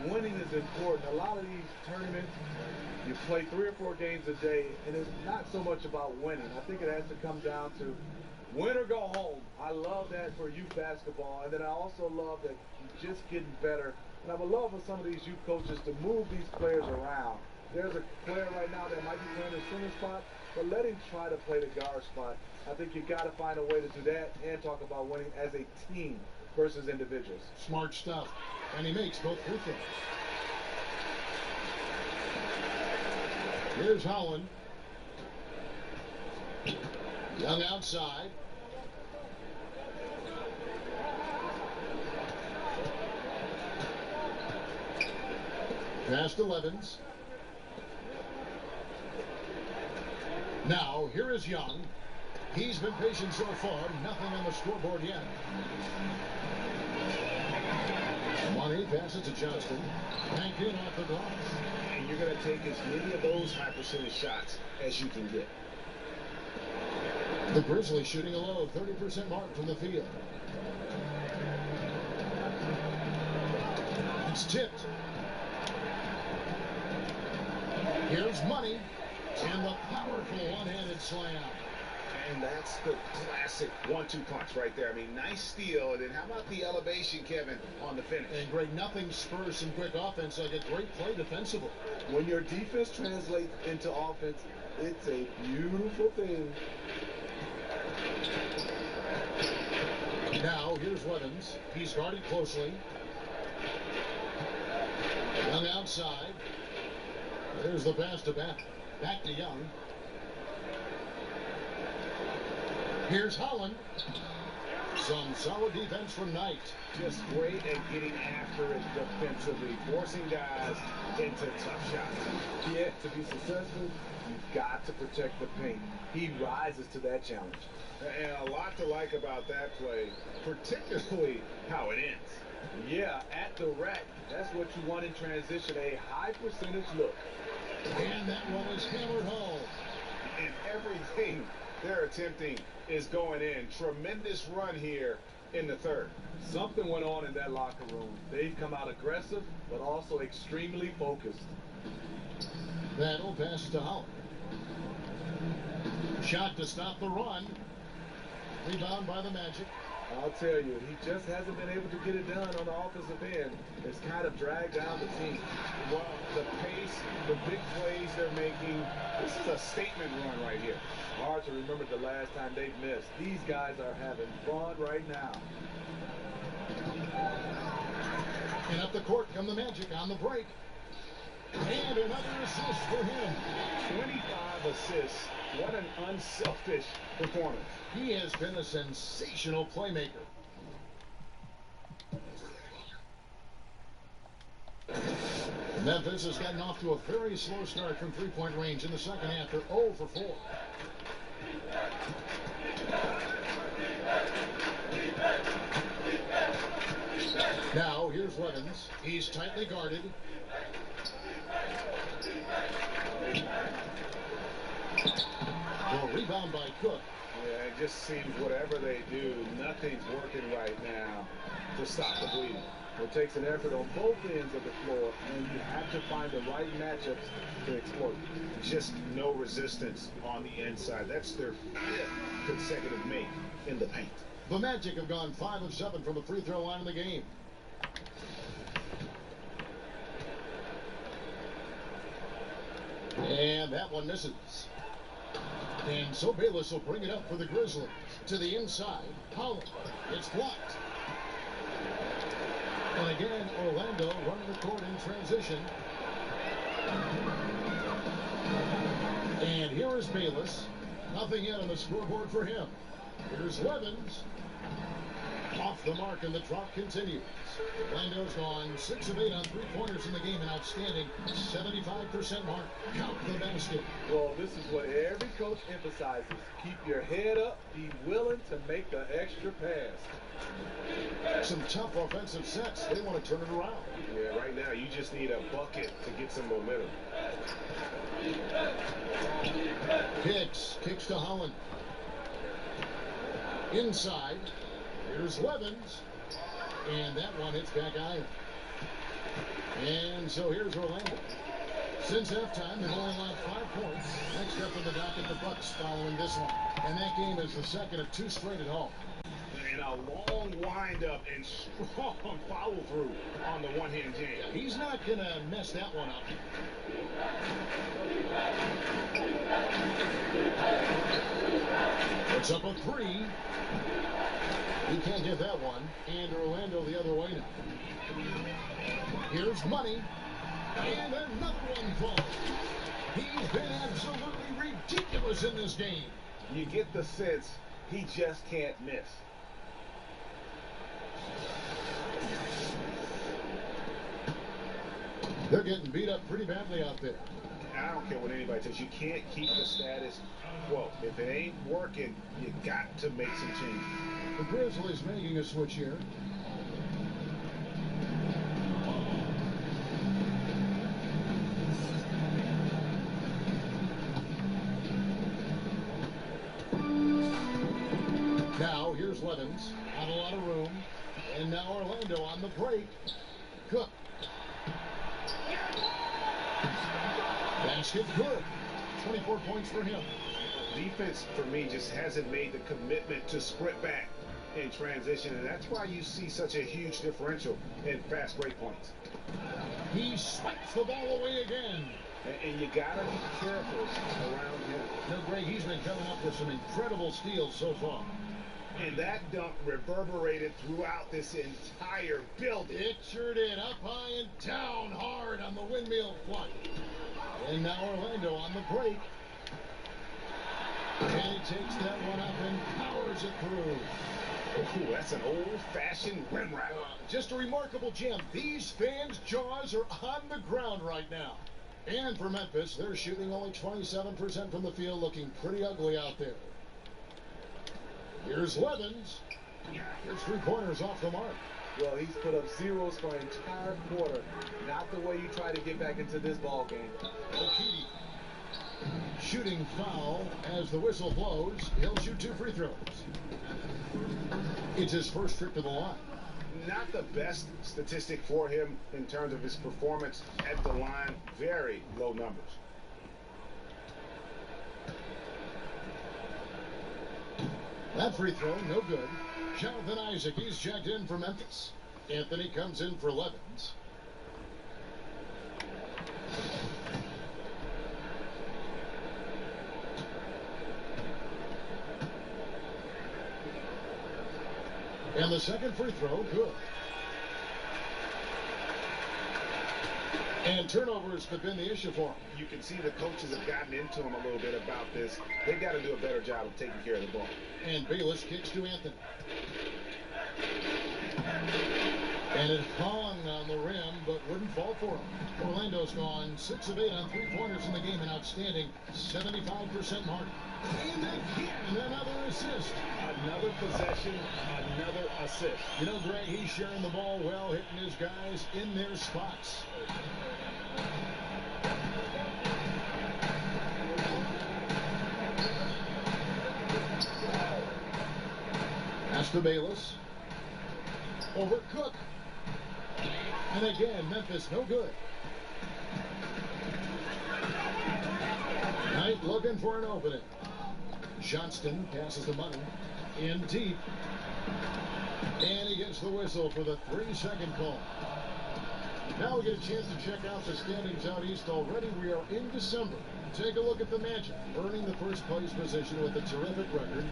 Speaker 5: winning is important. A lot of these tournaments, you play 3 or 4 games a day, and it's not so much about winning. I think it has to come down to win or go home. I love that for youth basketball, and then I also love that you're just getting better. And I would love for some of these youth coaches to move these players around. There's a player right now that might be playing the center spot, but let him try to play the guard spot. I think you got to find a way to do that and talk about winning as a team versus individuals.
Speaker 4: Smart stuff. And he makes both free throws. Here's Holland. Young outside. Pass to Levens. Now, here is Young. He's been patient so far. Nothing on the scoreboard yet. Money passes to Johnston. Banked in off the glass.
Speaker 7: And you're going to take as many of those high percentage shots as you can get.
Speaker 4: The Grizzlies shooting a low 30% mark from the field. It's tipped. Here's Money. And the powerful one-handed slam.
Speaker 7: And that's the classic 1-2 punch right there. I mean, nice steal. And then how about the elevation, Kevin, on the finish?
Speaker 4: And Greg, nothing spurs some quick offense like a great play defensively.
Speaker 5: When your defense translates into offense, it's a beautiful thing.
Speaker 4: Now, here's Levens. He's guarded closely. Young outside. There's the pass to Back to Young. Here's Holland. Some solid defense from Knight.
Speaker 7: Just great at getting after it defensively, forcing guys into tough shots.
Speaker 5: Yeah, to be successful, you've got to protect the paint. He rises to that challenge.
Speaker 7: And a lot to like about that play, particularly how it ends.
Speaker 5: Yeah, at the rack. That's what you want in transition, a high percentage look.
Speaker 4: And that one is hammered home.
Speaker 7: And everything they're attempting is going in. Tremendous run here in the third.
Speaker 5: Something went on in that locker room. They've come out aggressive, but also extremely focused.
Speaker 4: That'll pass to Holland. Shot to stop the run. Rebound by the Magic.
Speaker 5: I'll tell you, he just hasn't been able to get it done on the offensive end. It's kind of dragged down the team.
Speaker 7: Well, the pace, the big plays they're making, this is a statement run right here.
Speaker 5: Hard to remember the last time they've missed. These guys are having fun right now.
Speaker 4: And up the court come the Magic on the break. And another assist for him.
Speaker 7: 25 assists. What an unselfish performance.
Speaker 4: He has been a sensational playmaker. Memphis has gotten off to a very slow start from three-point range in the second half. They're 0 for 4. Now, here's Levens. He's tightly guarded. Well, rebound by Cook.
Speaker 7: Yeah, it just seems whatever they do, nothing's working right now to stop the bleeding.
Speaker 5: It takes an effort on both ends of the floor, and you have to find the right matchups to exploit.
Speaker 7: Just no resistance on the inside. That's their 5th consecutive make in the paint.
Speaker 4: The Magic have gone 5 of 7 from the free throw line in the game. And that one misses. And so Bayless will bring it up for the Grizzlies. To the inside. Holland. It's blocked. And again, Orlando running the court in transition. And here is Bayless. Nothing yet on the scoreboard for him. Here's Levens. Off the mark, and the drop continues. Orlando's gone 6 of 8 on three-pointers in the game, an outstanding 75% mark. Count the basket.
Speaker 5: Well, this is what every coach emphasizes. Keep your head up. Be willing to make the extra pass.
Speaker 4: Some tough offensive sets. They want to turn it around.
Speaker 2: Yeah, right now you just need a bucket to get some momentum.
Speaker 4: Kicks to Holland. Inside. Here's Levens. And that one hits back iron. And so here's Orlando. Since halftime, they've only allowed 5 points. Next up in the docket, the Bucks following this one. And that game is the second of 2 straight at home.
Speaker 7: And a long wind-up and strong follow-through on the one-hand jam.
Speaker 4: He's not going to mess that one up. It's up a 3. He can't get that one. And Orlando the other way now. Here's Money. And another one falls. He's been absolutely ridiculous in this game.
Speaker 7: You get the sense he just can't miss.
Speaker 4: They're getting beat up pretty badly out there.
Speaker 7: I don't care what anybody says. You can't keep the status quo. If it ain't working, you got to make some changes.
Speaker 4: The Grizzlies making a switch here. Now, here's Levens. Not a lot of room. And now Orlando on the break. Cook. Basket good. 24 points for him.
Speaker 7: Defense, for me, just hasn't made the commitment to sprint back in transition, and that's why you see such a huge differential in fast break points.
Speaker 4: He swipes the ball away again.
Speaker 7: And you gotta be careful around him.
Speaker 4: No, Greg, he's been coming up with some incredible steals so far.
Speaker 7: And that dunk reverberated throughout this entire building.
Speaker 4: It sure did. Up high and down hard on the windmill flush. And now Orlando on the break. And he takes that one up and powers it through.
Speaker 7: Ooh, that's an old-fashioned rim wrap.
Speaker 4: Just a remarkable gem. These fans' jaws are on the ground right now. And for Memphis, they're shooting only 27% from the field, looking pretty ugly out there. Here's Levens. Here's 3 pointers off the mark.
Speaker 5: Well, he's put up zeros for an entire quarter. Not the way you try to get back into this ball game.
Speaker 4: Okidi. Shooting foul as the whistle blows. He'll shoot 2 free throws. It's his first trip to the line.
Speaker 7: Not the best statistic for him in terms of his performance at the line. Very low numbers.
Speaker 4: That free throw, no good. Jonathan Isaac, he's checked in for Memphis. Anthony comes in for Levens. And the second free throw, good. And turnovers have been the issue for him.
Speaker 7: You can see the coaches have gotten into him a little bit about this. They've got to do a better job of taking care of the ball.
Speaker 4: And Bayless kicks to Anthony. And it hung on the rim, but wouldn't fall for him. Orlando's gone 6 of 8 on 3-pointers in the game, an outstanding 75% mark. And again, another assist.
Speaker 3: Another possession, another assist.
Speaker 4: You know, Greg, he's sharing the ball well, hitting his guys in their spots. Pass to Bayless. Over Cook. And again, Memphis no good. Knight looking for an opening. Johnston passes the money in deep. And he gets the whistle for the 3-second call. Now we get a chance to check out the standings out east already. We are in December. Take a look at the Magic, earning the first place position with a terrific record.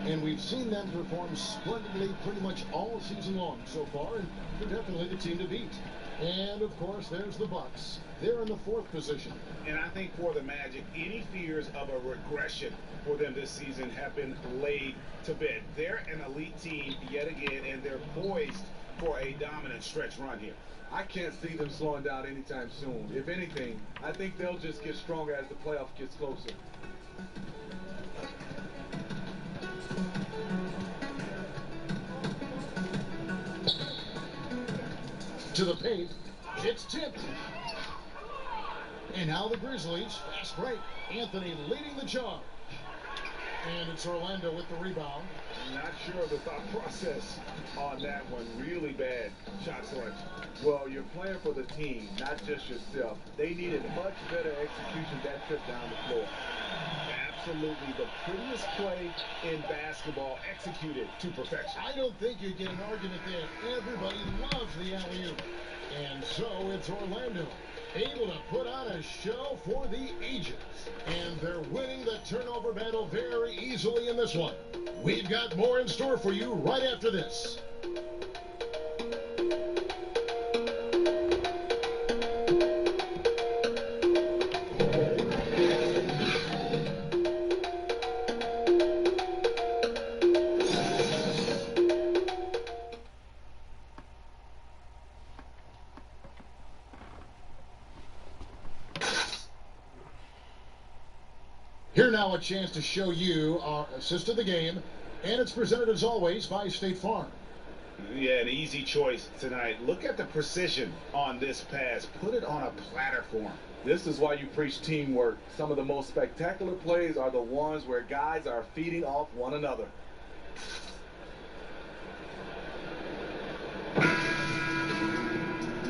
Speaker 4: And we've seen them perform splendidly pretty much all season long so far, and they're definitely the team to beat. And, of course, there's the Bucks. They're in the 4th position.
Speaker 7: And I think for the Magic, any fears of a regression for them this season have been laid to bed. They're an elite team yet again, and they're poised for a dominant stretch run here.
Speaker 5: I can't see them slowing down anytime soon. If anything, I think they'll just get stronger as the playoff gets closer.
Speaker 4: To the paint, it's tipped. And now the Grizzlies, fast break. Anthony leading the charge. And it's Orlando with the rebound.
Speaker 3: Not sure of the thought process on that one. Really bad shot selection.
Speaker 5: Well, you're playing for the team, not just yourself. They needed much better execution that trip down the floor.
Speaker 3: Absolutely the prettiest play in basketball, executed to perfection.
Speaker 4: I don't think you get an argument there. Everybody loves the alley-oop. And so it's Orlando, able to put on a show for the ages. And they're winning the turnover battle very easily in this one. We've got more in store for you right after this. Here now a chance to show you our assist of the game, and it's presented as always by State Farm.
Speaker 7: Yeah, an easy choice tonight. Look at the precision on this pass. Put it on a platter for him.
Speaker 5: This is why you preach teamwork. Some of the most spectacular plays are the ones where guys are feeding off one another.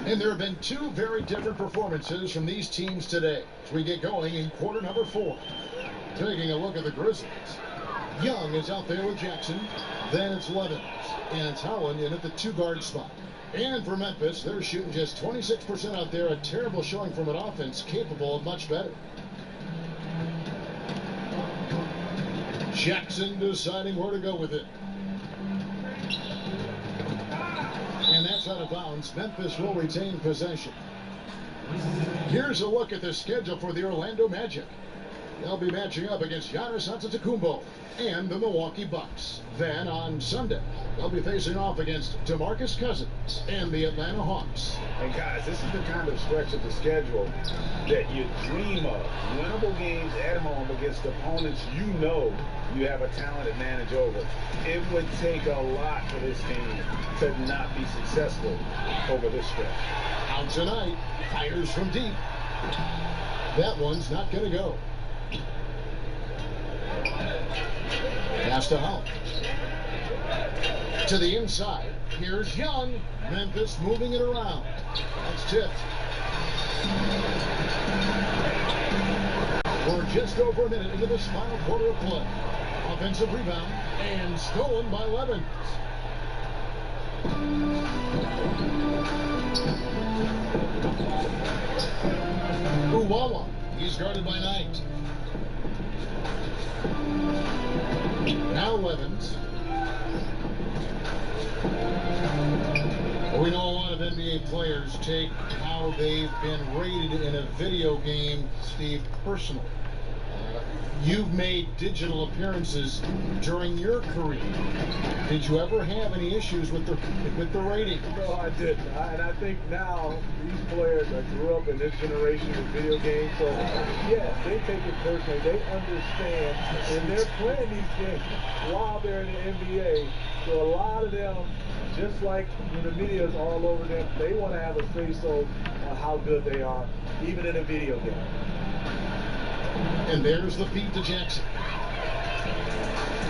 Speaker 4: And there have been 2 very different performances from these teams today as we get going in quarter number 4. Taking a look at the Grizzlies. Young is out there with Jackson. Then it's Levins. And it's Howland in at the 2-guard spot. And for Memphis, they're shooting just 26% out there. A terrible showing from an offense capable of much better. Jackson deciding where to go with it. And that's out of bounds. Memphis will retain possession. Here's a look at the schedule for the Orlando Magic. They'll be matching up against Giannis Antetokounmpo and the Milwaukee Bucks. Then on Sunday, they'll be facing off against DeMarcus Cousins and the Atlanta Hawks.
Speaker 7: And guys, this is the kind of stretch of the schedule that you dream of. Winnable games at home against opponents you know you have a talent advantage over. It would take a lot for this team to not be successful over this stretch.
Speaker 4: Out tonight, fires from deep. That one's not going to go. Pass to Howell. To the inside. Here's Young. Memphis moving it around. That's tipped. We're just over a minute into this final quarter of play. Offensive rebound and stolen by Levins. Uwawa. He's guarded by Knight. Now Levins. We know a lot of NBA players take how they've been rated in a video game, Steve, personal. You've made digital appearances during your career. Did you ever have any issues with the rating?
Speaker 5: No, I didn't. And I think now these players that grew up in this generation of video games, so yes, they take it personally. They understand, and they're playing these games while they're in the NBA. So a lot of them, just like when the media is all over them, they want to have a say-so on how good they are, even in a video game.
Speaker 4: And there's the feed to Jackson.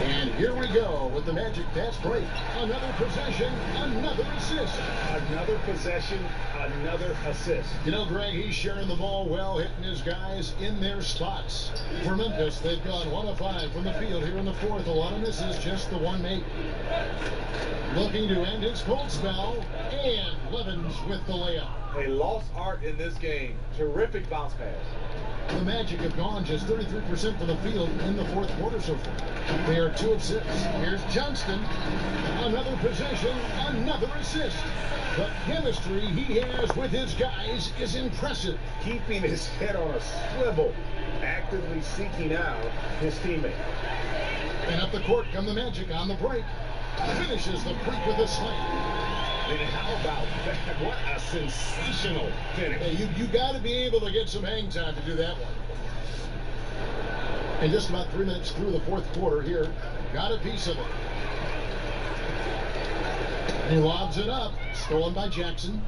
Speaker 4: And here we go with the Magic fast break. Another possession, another assist.
Speaker 7: Another possession, another assist.
Speaker 4: You know, Greg, he's sharing the ball well, hitting his guys in their spots. For Memphis, they've gone 1 of 5 from the field here in the fourth. A lot of misses, just the one make. Looking to end his cold spell, and Levins with the layup.
Speaker 5: A lost art in this game. Terrific bounce pass.
Speaker 4: The Magic have gone just 33% from the field in the fourth quarter so far. They are 2 of 6. Here's Johnston. Another possession, another assist. The chemistry he has with his guys is impressive.
Speaker 7: Keeping his head on a swivel, actively seeking out his teammate.
Speaker 4: And up the court come the Magic on the break. Finishes the break with a slam.
Speaker 7: And how about that? What a sensational finish.
Speaker 4: Hey, you got to be able to get some hang time to do that one. And just about 3 minutes through the fourth quarter here. Got a piece of it. And he lobs it up. Stolen by Jackson.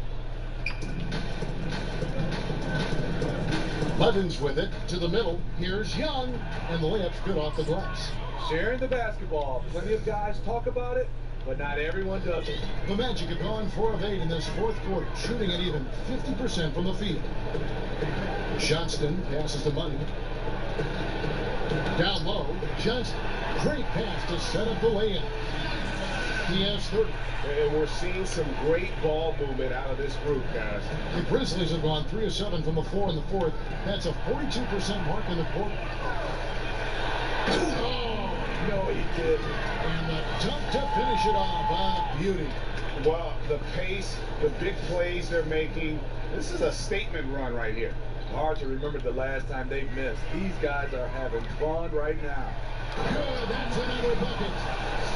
Speaker 4: Levins with it to the middle. Here's Young. And the layup's good off the glass.
Speaker 5: Sharing the basketball. Plenty of guys talk about it, but not everyone does it.
Speaker 4: The Magic have gone 4 of 8 in this fourth quarter, shooting at even 50% from the field. Johnston passes the money. Down low, Johnston. Great pass to set up the layup. He has 30.
Speaker 7: And we're seeing some great ball movement out of this group, guys.
Speaker 4: The Grizzlies have gone 3 of 7 from the floor in the fourth. That's a 42% mark in the quarter. Oh,
Speaker 5: no, he didn't.
Speaker 4: And the dunk to finish it off. Beauty.
Speaker 7: Well, the pace, the big plays they're making, this is a statement run right here.
Speaker 5: Hard to remember the last time they missed. These guys are having fun right now.
Speaker 4: Good, that's another bucket.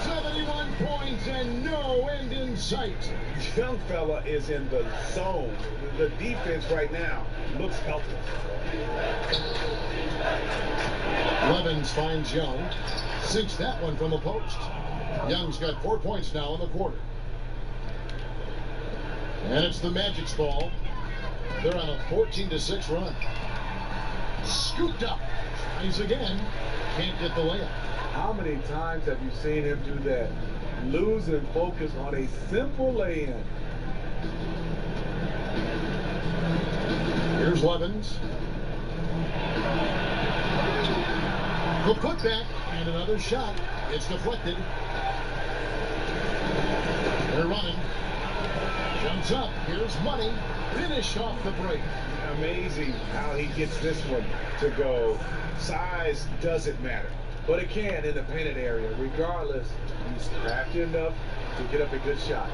Speaker 4: 71 points and no end in sight.
Speaker 7: Young fella is in the zone. The defense right now looks helpless.
Speaker 4: Levins finds Young. Sinks that one from the post. Young's got 4 points now in the quarter. And it's the Magic's ball. They're on a 14-6 run. Scooped up. Tries again. Can't get the layup.
Speaker 5: How many times have you seen him do that? Losing focus on a simple lay-in.
Speaker 4: Here's Levins. The putback and another shot. It's deflected. They're running. Jumps up. Here's Money. Finish off the break.
Speaker 7: Amazing how he gets this one to go. Size doesn't matter.
Speaker 5: But it can in the painted area. Regardless, he's crafty enough to get up a good shot.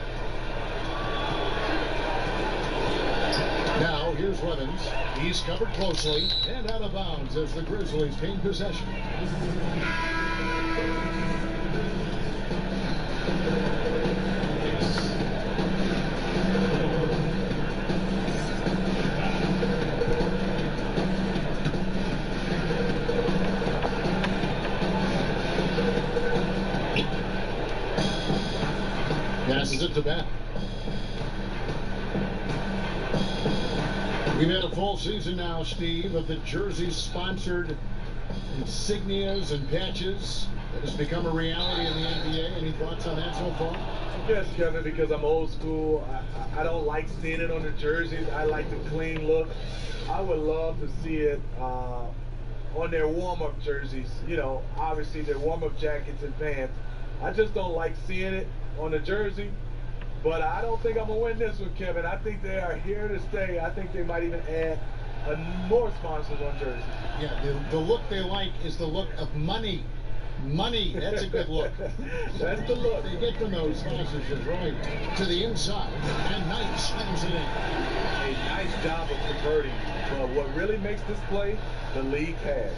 Speaker 4: Now here's Levens. He's covered closely and out of bounds as the Grizzlies gain possession. Passes it to Bat. We've had a full season now, Steve, of the jersey-sponsored insignias and patches that has become a reality in the NBA. Any thoughts on that so far?
Speaker 5: Yes, Kevin, because I'm old school. I don't like seeing it on the jerseys. I like the clean look. I would love to see it on their warm-up jerseys. You know, obviously their warm-up jackets and pants. I just don't like seeing it on the jersey. But I don't think I'm going to win this one, Kevin. I think they are here to stay. I think they might even add more sponsors on jerseys.
Speaker 4: Yeah, the look they like is the look of money. Money, that's a good look.
Speaker 5: That's the look.
Speaker 4: They get from those sponsorships right to the inside, and Knight slams it in.
Speaker 5: A nice job of converting. But what really makes this play, the league pass.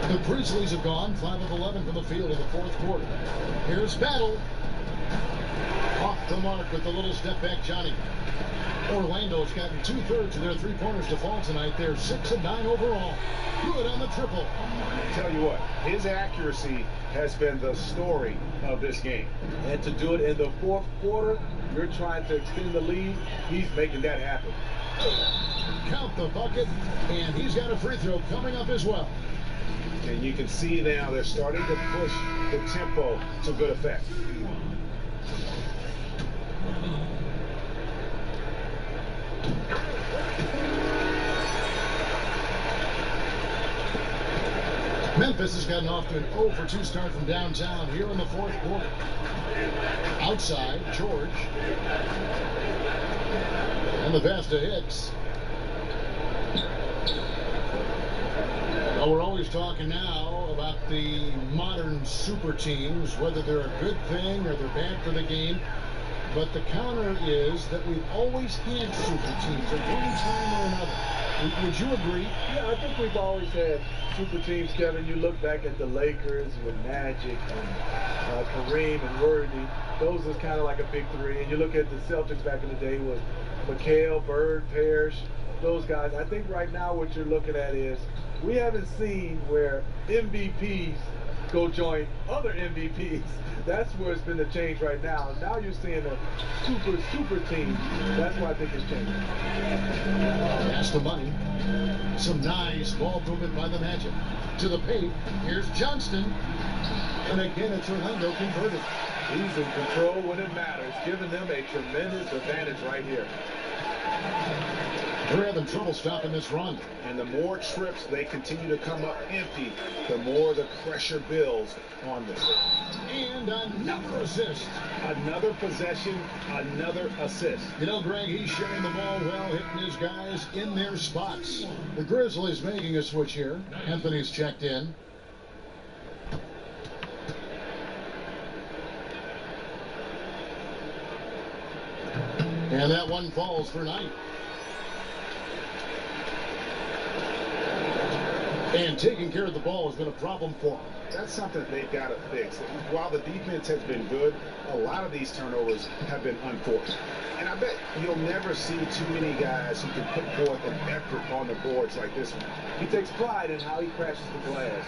Speaker 4: The Grizzlies have gone 5 of 11 from the field in the fourth quarter. Here's Battle. Off the mark with the little step back, Johnny. Orlando's gotten 2/3 of their three-pointers to fall tonight. They're 6 of 9 overall. Good on the triple.
Speaker 7: Tell you what, his accuracy has been the story of this game.
Speaker 5: And to do it in the fourth quarter, you're trying to extend the lead. He's making that happen.
Speaker 4: Count the bucket, and he's got a free throw coming up as well.
Speaker 7: And you can see now they're starting to push the tempo to good effect.
Speaker 4: Memphis has gotten off to an 0 for 2 start from downtown here in the fourth quarter. Outside, George. And the pass to Hicks. Well, we're always talking now about the modern super teams, whether they're a good thing or they're bad for the game. But the counter is that we've always had super teams at one time or another. Would you agree?
Speaker 5: Yeah, I think we've always had super teams, Kevin. You look back at the Lakers with Magic and Kareem and Worthy. Those is kind of like a big three. And you look at the Celtics back in the day with McHale, Bird, Parrish, those guys. I think right now what you're looking at is we haven't seen where MVPs go join other MVPs. That's where it's been the change right now. Now you're seeing a super team. That's why I think it's changing.
Speaker 4: That's the money. Some nice ball movement by the Magic. To the paint. Here's Johnston. And again, it's Orlando converted.
Speaker 5: He's in control when it matters, giving them a tremendous advantage right here.
Speaker 4: They're having trouble stopping this run.
Speaker 7: And the more trips they continue to come up empty, the more the pressure builds on them.
Speaker 4: And another assist.
Speaker 7: Another possession, another assist.
Speaker 4: You know, Greg, he's sharing the ball well, hitting his guys in their spots. The Grizzlies making a switch here. Anthony's checked in. And that one falls for Knight. And taking care of the ball has been a problem for them.
Speaker 7: That's something they've got to fix. While the defense has been good, a lot of these turnovers have been unforced. And I bet you'll never see too many guys who can put forth an effort on the boards like this one.
Speaker 5: He takes pride in how he crashes the glass.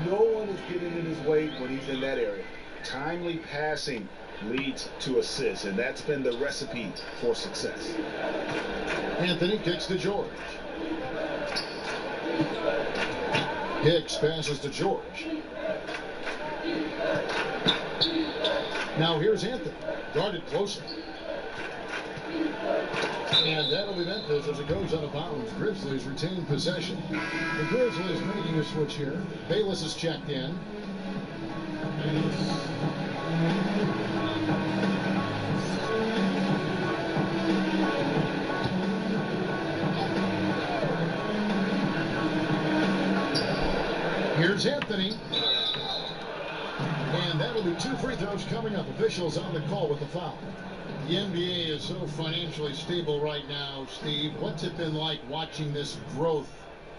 Speaker 5: No one is getting in his way when he's in that area.
Speaker 7: Timely passing leads to assists, and that's been the recipe for success.
Speaker 4: Anthony kicks to George. Hicks passes to George. Now here's Anthony, guarded closely. And that'll be Memphis as it goes out of bounds. Grizzlies retain possession. The Grizzlies making a switch here. Bayless is checked in. Here's Anthony. And that'll be 2 free throws coming up. Officials on the call with the foul. The NBA is so financially stable right now, Steve. What's it been like watching this growth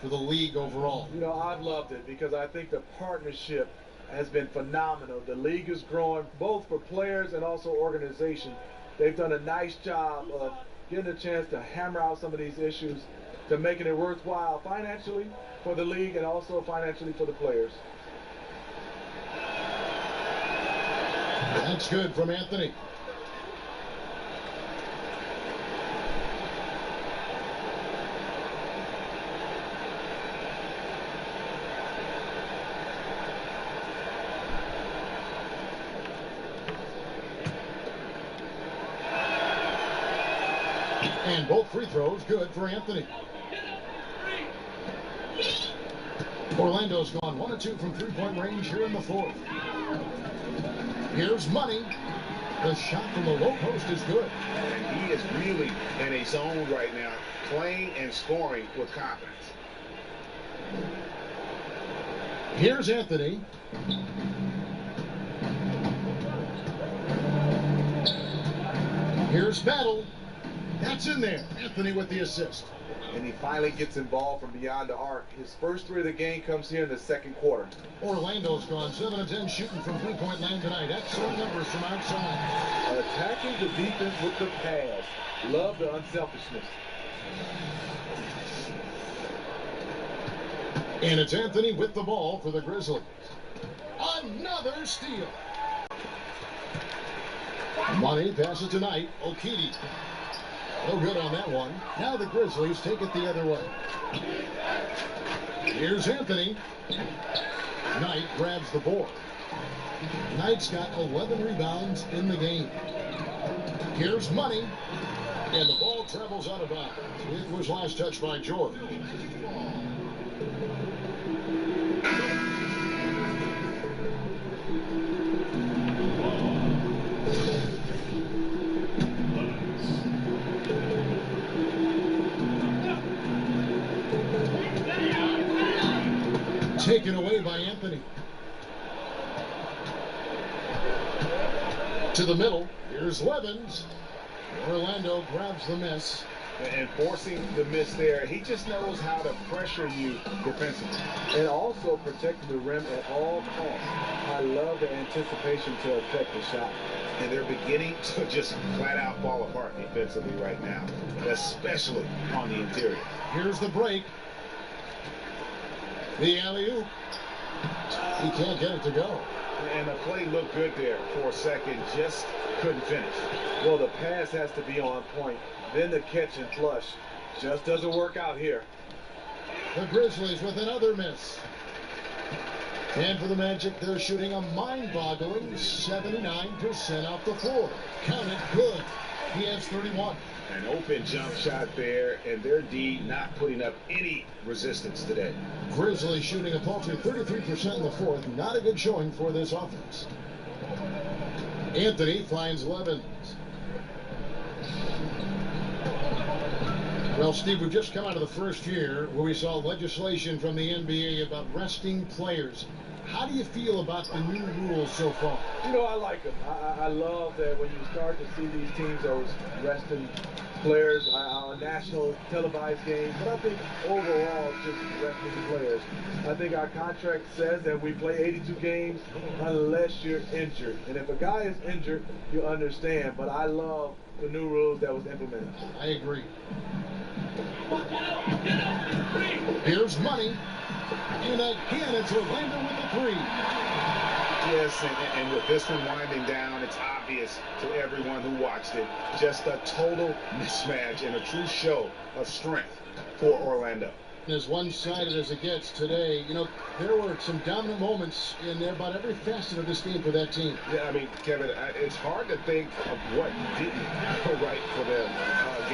Speaker 4: for the league overall?
Speaker 5: You know, I've loved it because I think the partnership has been phenomenal. The league is growing both for players and also organization. They've done a nice job of getting a chance to hammer out some of these issues to making it worthwhile financially for the league and also financially for the players.
Speaker 4: That's good from Anthony. And both free throws good for Anthony. Orlando's gone 1 of 2 from three-point range here in the fourth. Here's Money. The shot from the low post is good.
Speaker 7: And he is really in a zone right now, playing and scoring with confidence.
Speaker 4: Here's Anthony. Here's Battle. That's in there. Anthony with the assist.
Speaker 5: And he finally gets involved from beyond the arc. His first 3 of the game comes here in the second quarter.
Speaker 4: Orlando's gone 7 of 10 shooting from three-point land tonight. Excellent numbers from outside.
Speaker 5: Attacking the defense with the pass. Love the unselfishness.
Speaker 4: And it's Anthony with the ball for the Grizzlies. Another steal. Money passes tonight. Okiti. No good on that one. Now the Grizzlies take it the other way. Here's Anthony. Knight grabs the board. Knight's got 11 rebounds in the game. Here's Money. And the ball travels out of bounds. It was last touched by George. Taken away by Anthony. To the middle. Here's Levens. Orlando grabs the miss.
Speaker 7: And forcing the miss there, he just knows how to pressure you defensively.
Speaker 5: And also protecting the rim at all costs. I love the anticipation to affect the shot.
Speaker 7: And they're beginning to just flat out fall apart defensively right now, especially on the interior.
Speaker 4: Here's the break. The alley-oop. He can't get it to go.
Speaker 7: And the play looked good there for a second, just couldn't finish.
Speaker 5: Well, the pass has to be on point. Then the catch and flush just doesn't work out here.
Speaker 4: The Grizzlies with another miss. And for the Magic, they're shooting a mind-boggling 79% off the floor. Count it, good. He has 31.
Speaker 7: An open jump shot there, and their D not putting up any resistance today.
Speaker 4: Grizzlies shooting a paltry 33% in the fourth. Not a good showing for this offense. Anthony finds Levens. Well, Steve, we've just come out of the first year where we saw legislation from the NBA about resting players. How do you feel about the new rules so far?
Speaker 5: You know, I like them. I love that when you start to see these teams that was resting players on national televised games. But I think overall, it's just resting players. I think our contract says that we play 82 games unless you're injured. And if a guy is injured, you understand. But I love the new rules that was implemented.
Speaker 4: I agree. Here's Money. And again, it's Orlando with the three.
Speaker 7: Yes, and with this one winding down, it's obvious to everyone who watched it. Just a total mismatch and a true show of strength for Orlando.
Speaker 4: As one-sided as it gets today, you know, there were some dominant moments in about every facet of this game for that team.
Speaker 3: Yeah, I mean, Kevin, it's hard to think of what didn't go right for them.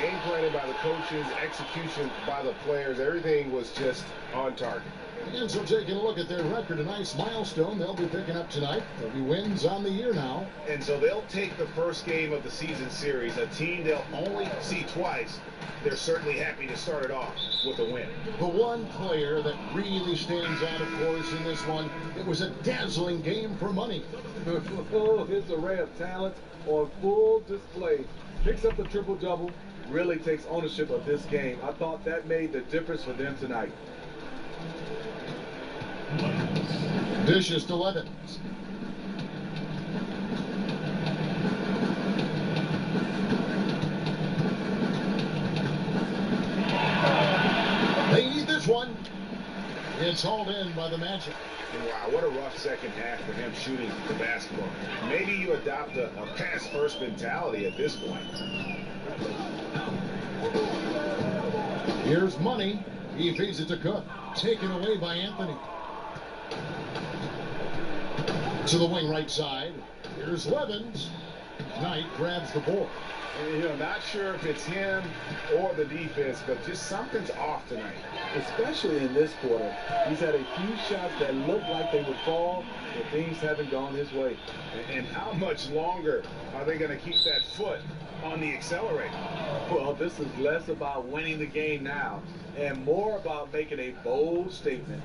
Speaker 3: Game planning by the coaches, execution by the players, everything was just on target.
Speaker 4: And so taking a look at their record, a nice milestone they'll be picking up tonight. There'll be wins on the year now.
Speaker 7: And so they'll take the first game of the season series, a team they'll only see twice. They're certainly happy to start it off with a win.
Speaker 4: The one player that really stands out, of course, in this one, it was a dazzling game for money.
Speaker 5: Oh, his array of talent on full display. Picks up the triple-double, really takes ownership of this game. I thought that made the difference for them tonight.
Speaker 4: Dishes to Levens. They need this one. It's hauled in by the Magic.
Speaker 7: Wow, what a rough second half for him shooting the basketball. Maybe you adopt a pass-first mentality at this point.
Speaker 4: Here's Money. He feeds it to Cook. Taken away by Anthony. To the wing right side. Here's Levens. Knight grabs the ball.
Speaker 3: You know, not sure if it's him or the defense, but just something's off tonight.
Speaker 5: Especially in this quarter. He's had a few shots that looked like they would fall, but things haven't gone his way.
Speaker 3: And how much longer are they going to keep that foot on the accelerator?
Speaker 5: Well, this is less about winning the game now and more about making a bold statement.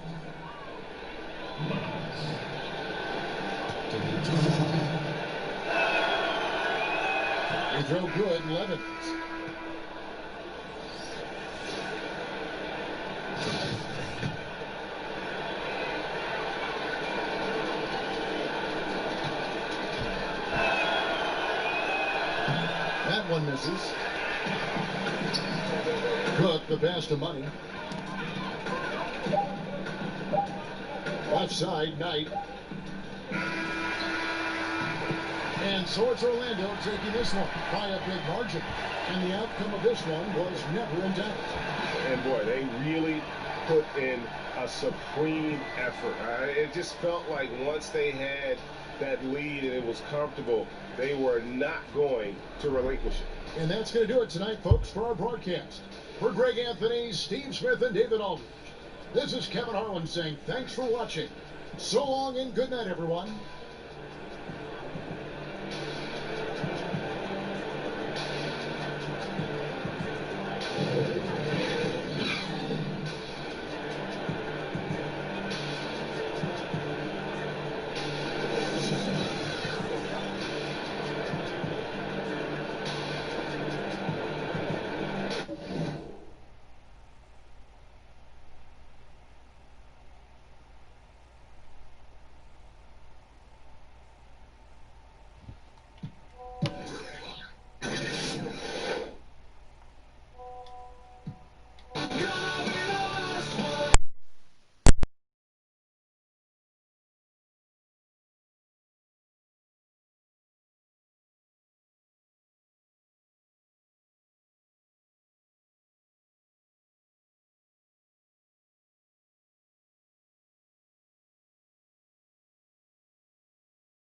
Speaker 4: They throw good, Levens. That one misses. Cook, the pass to Money. Left side, Knight. And so it's Orlando taking this one by a big margin. And the outcome of this one was never in doubt.
Speaker 3: And boy, they really put in a supreme effort. It just felt like once they had that lead and it was comfortable, they were not going to relinquish it.
Speaker 4: And that's going to do it tonight, folks, for our broadcast. For Greg Anthony, Steve Smith, and David Aldridge, this is Kevin Harlan saying thanks for watching. So long and good night, everyone.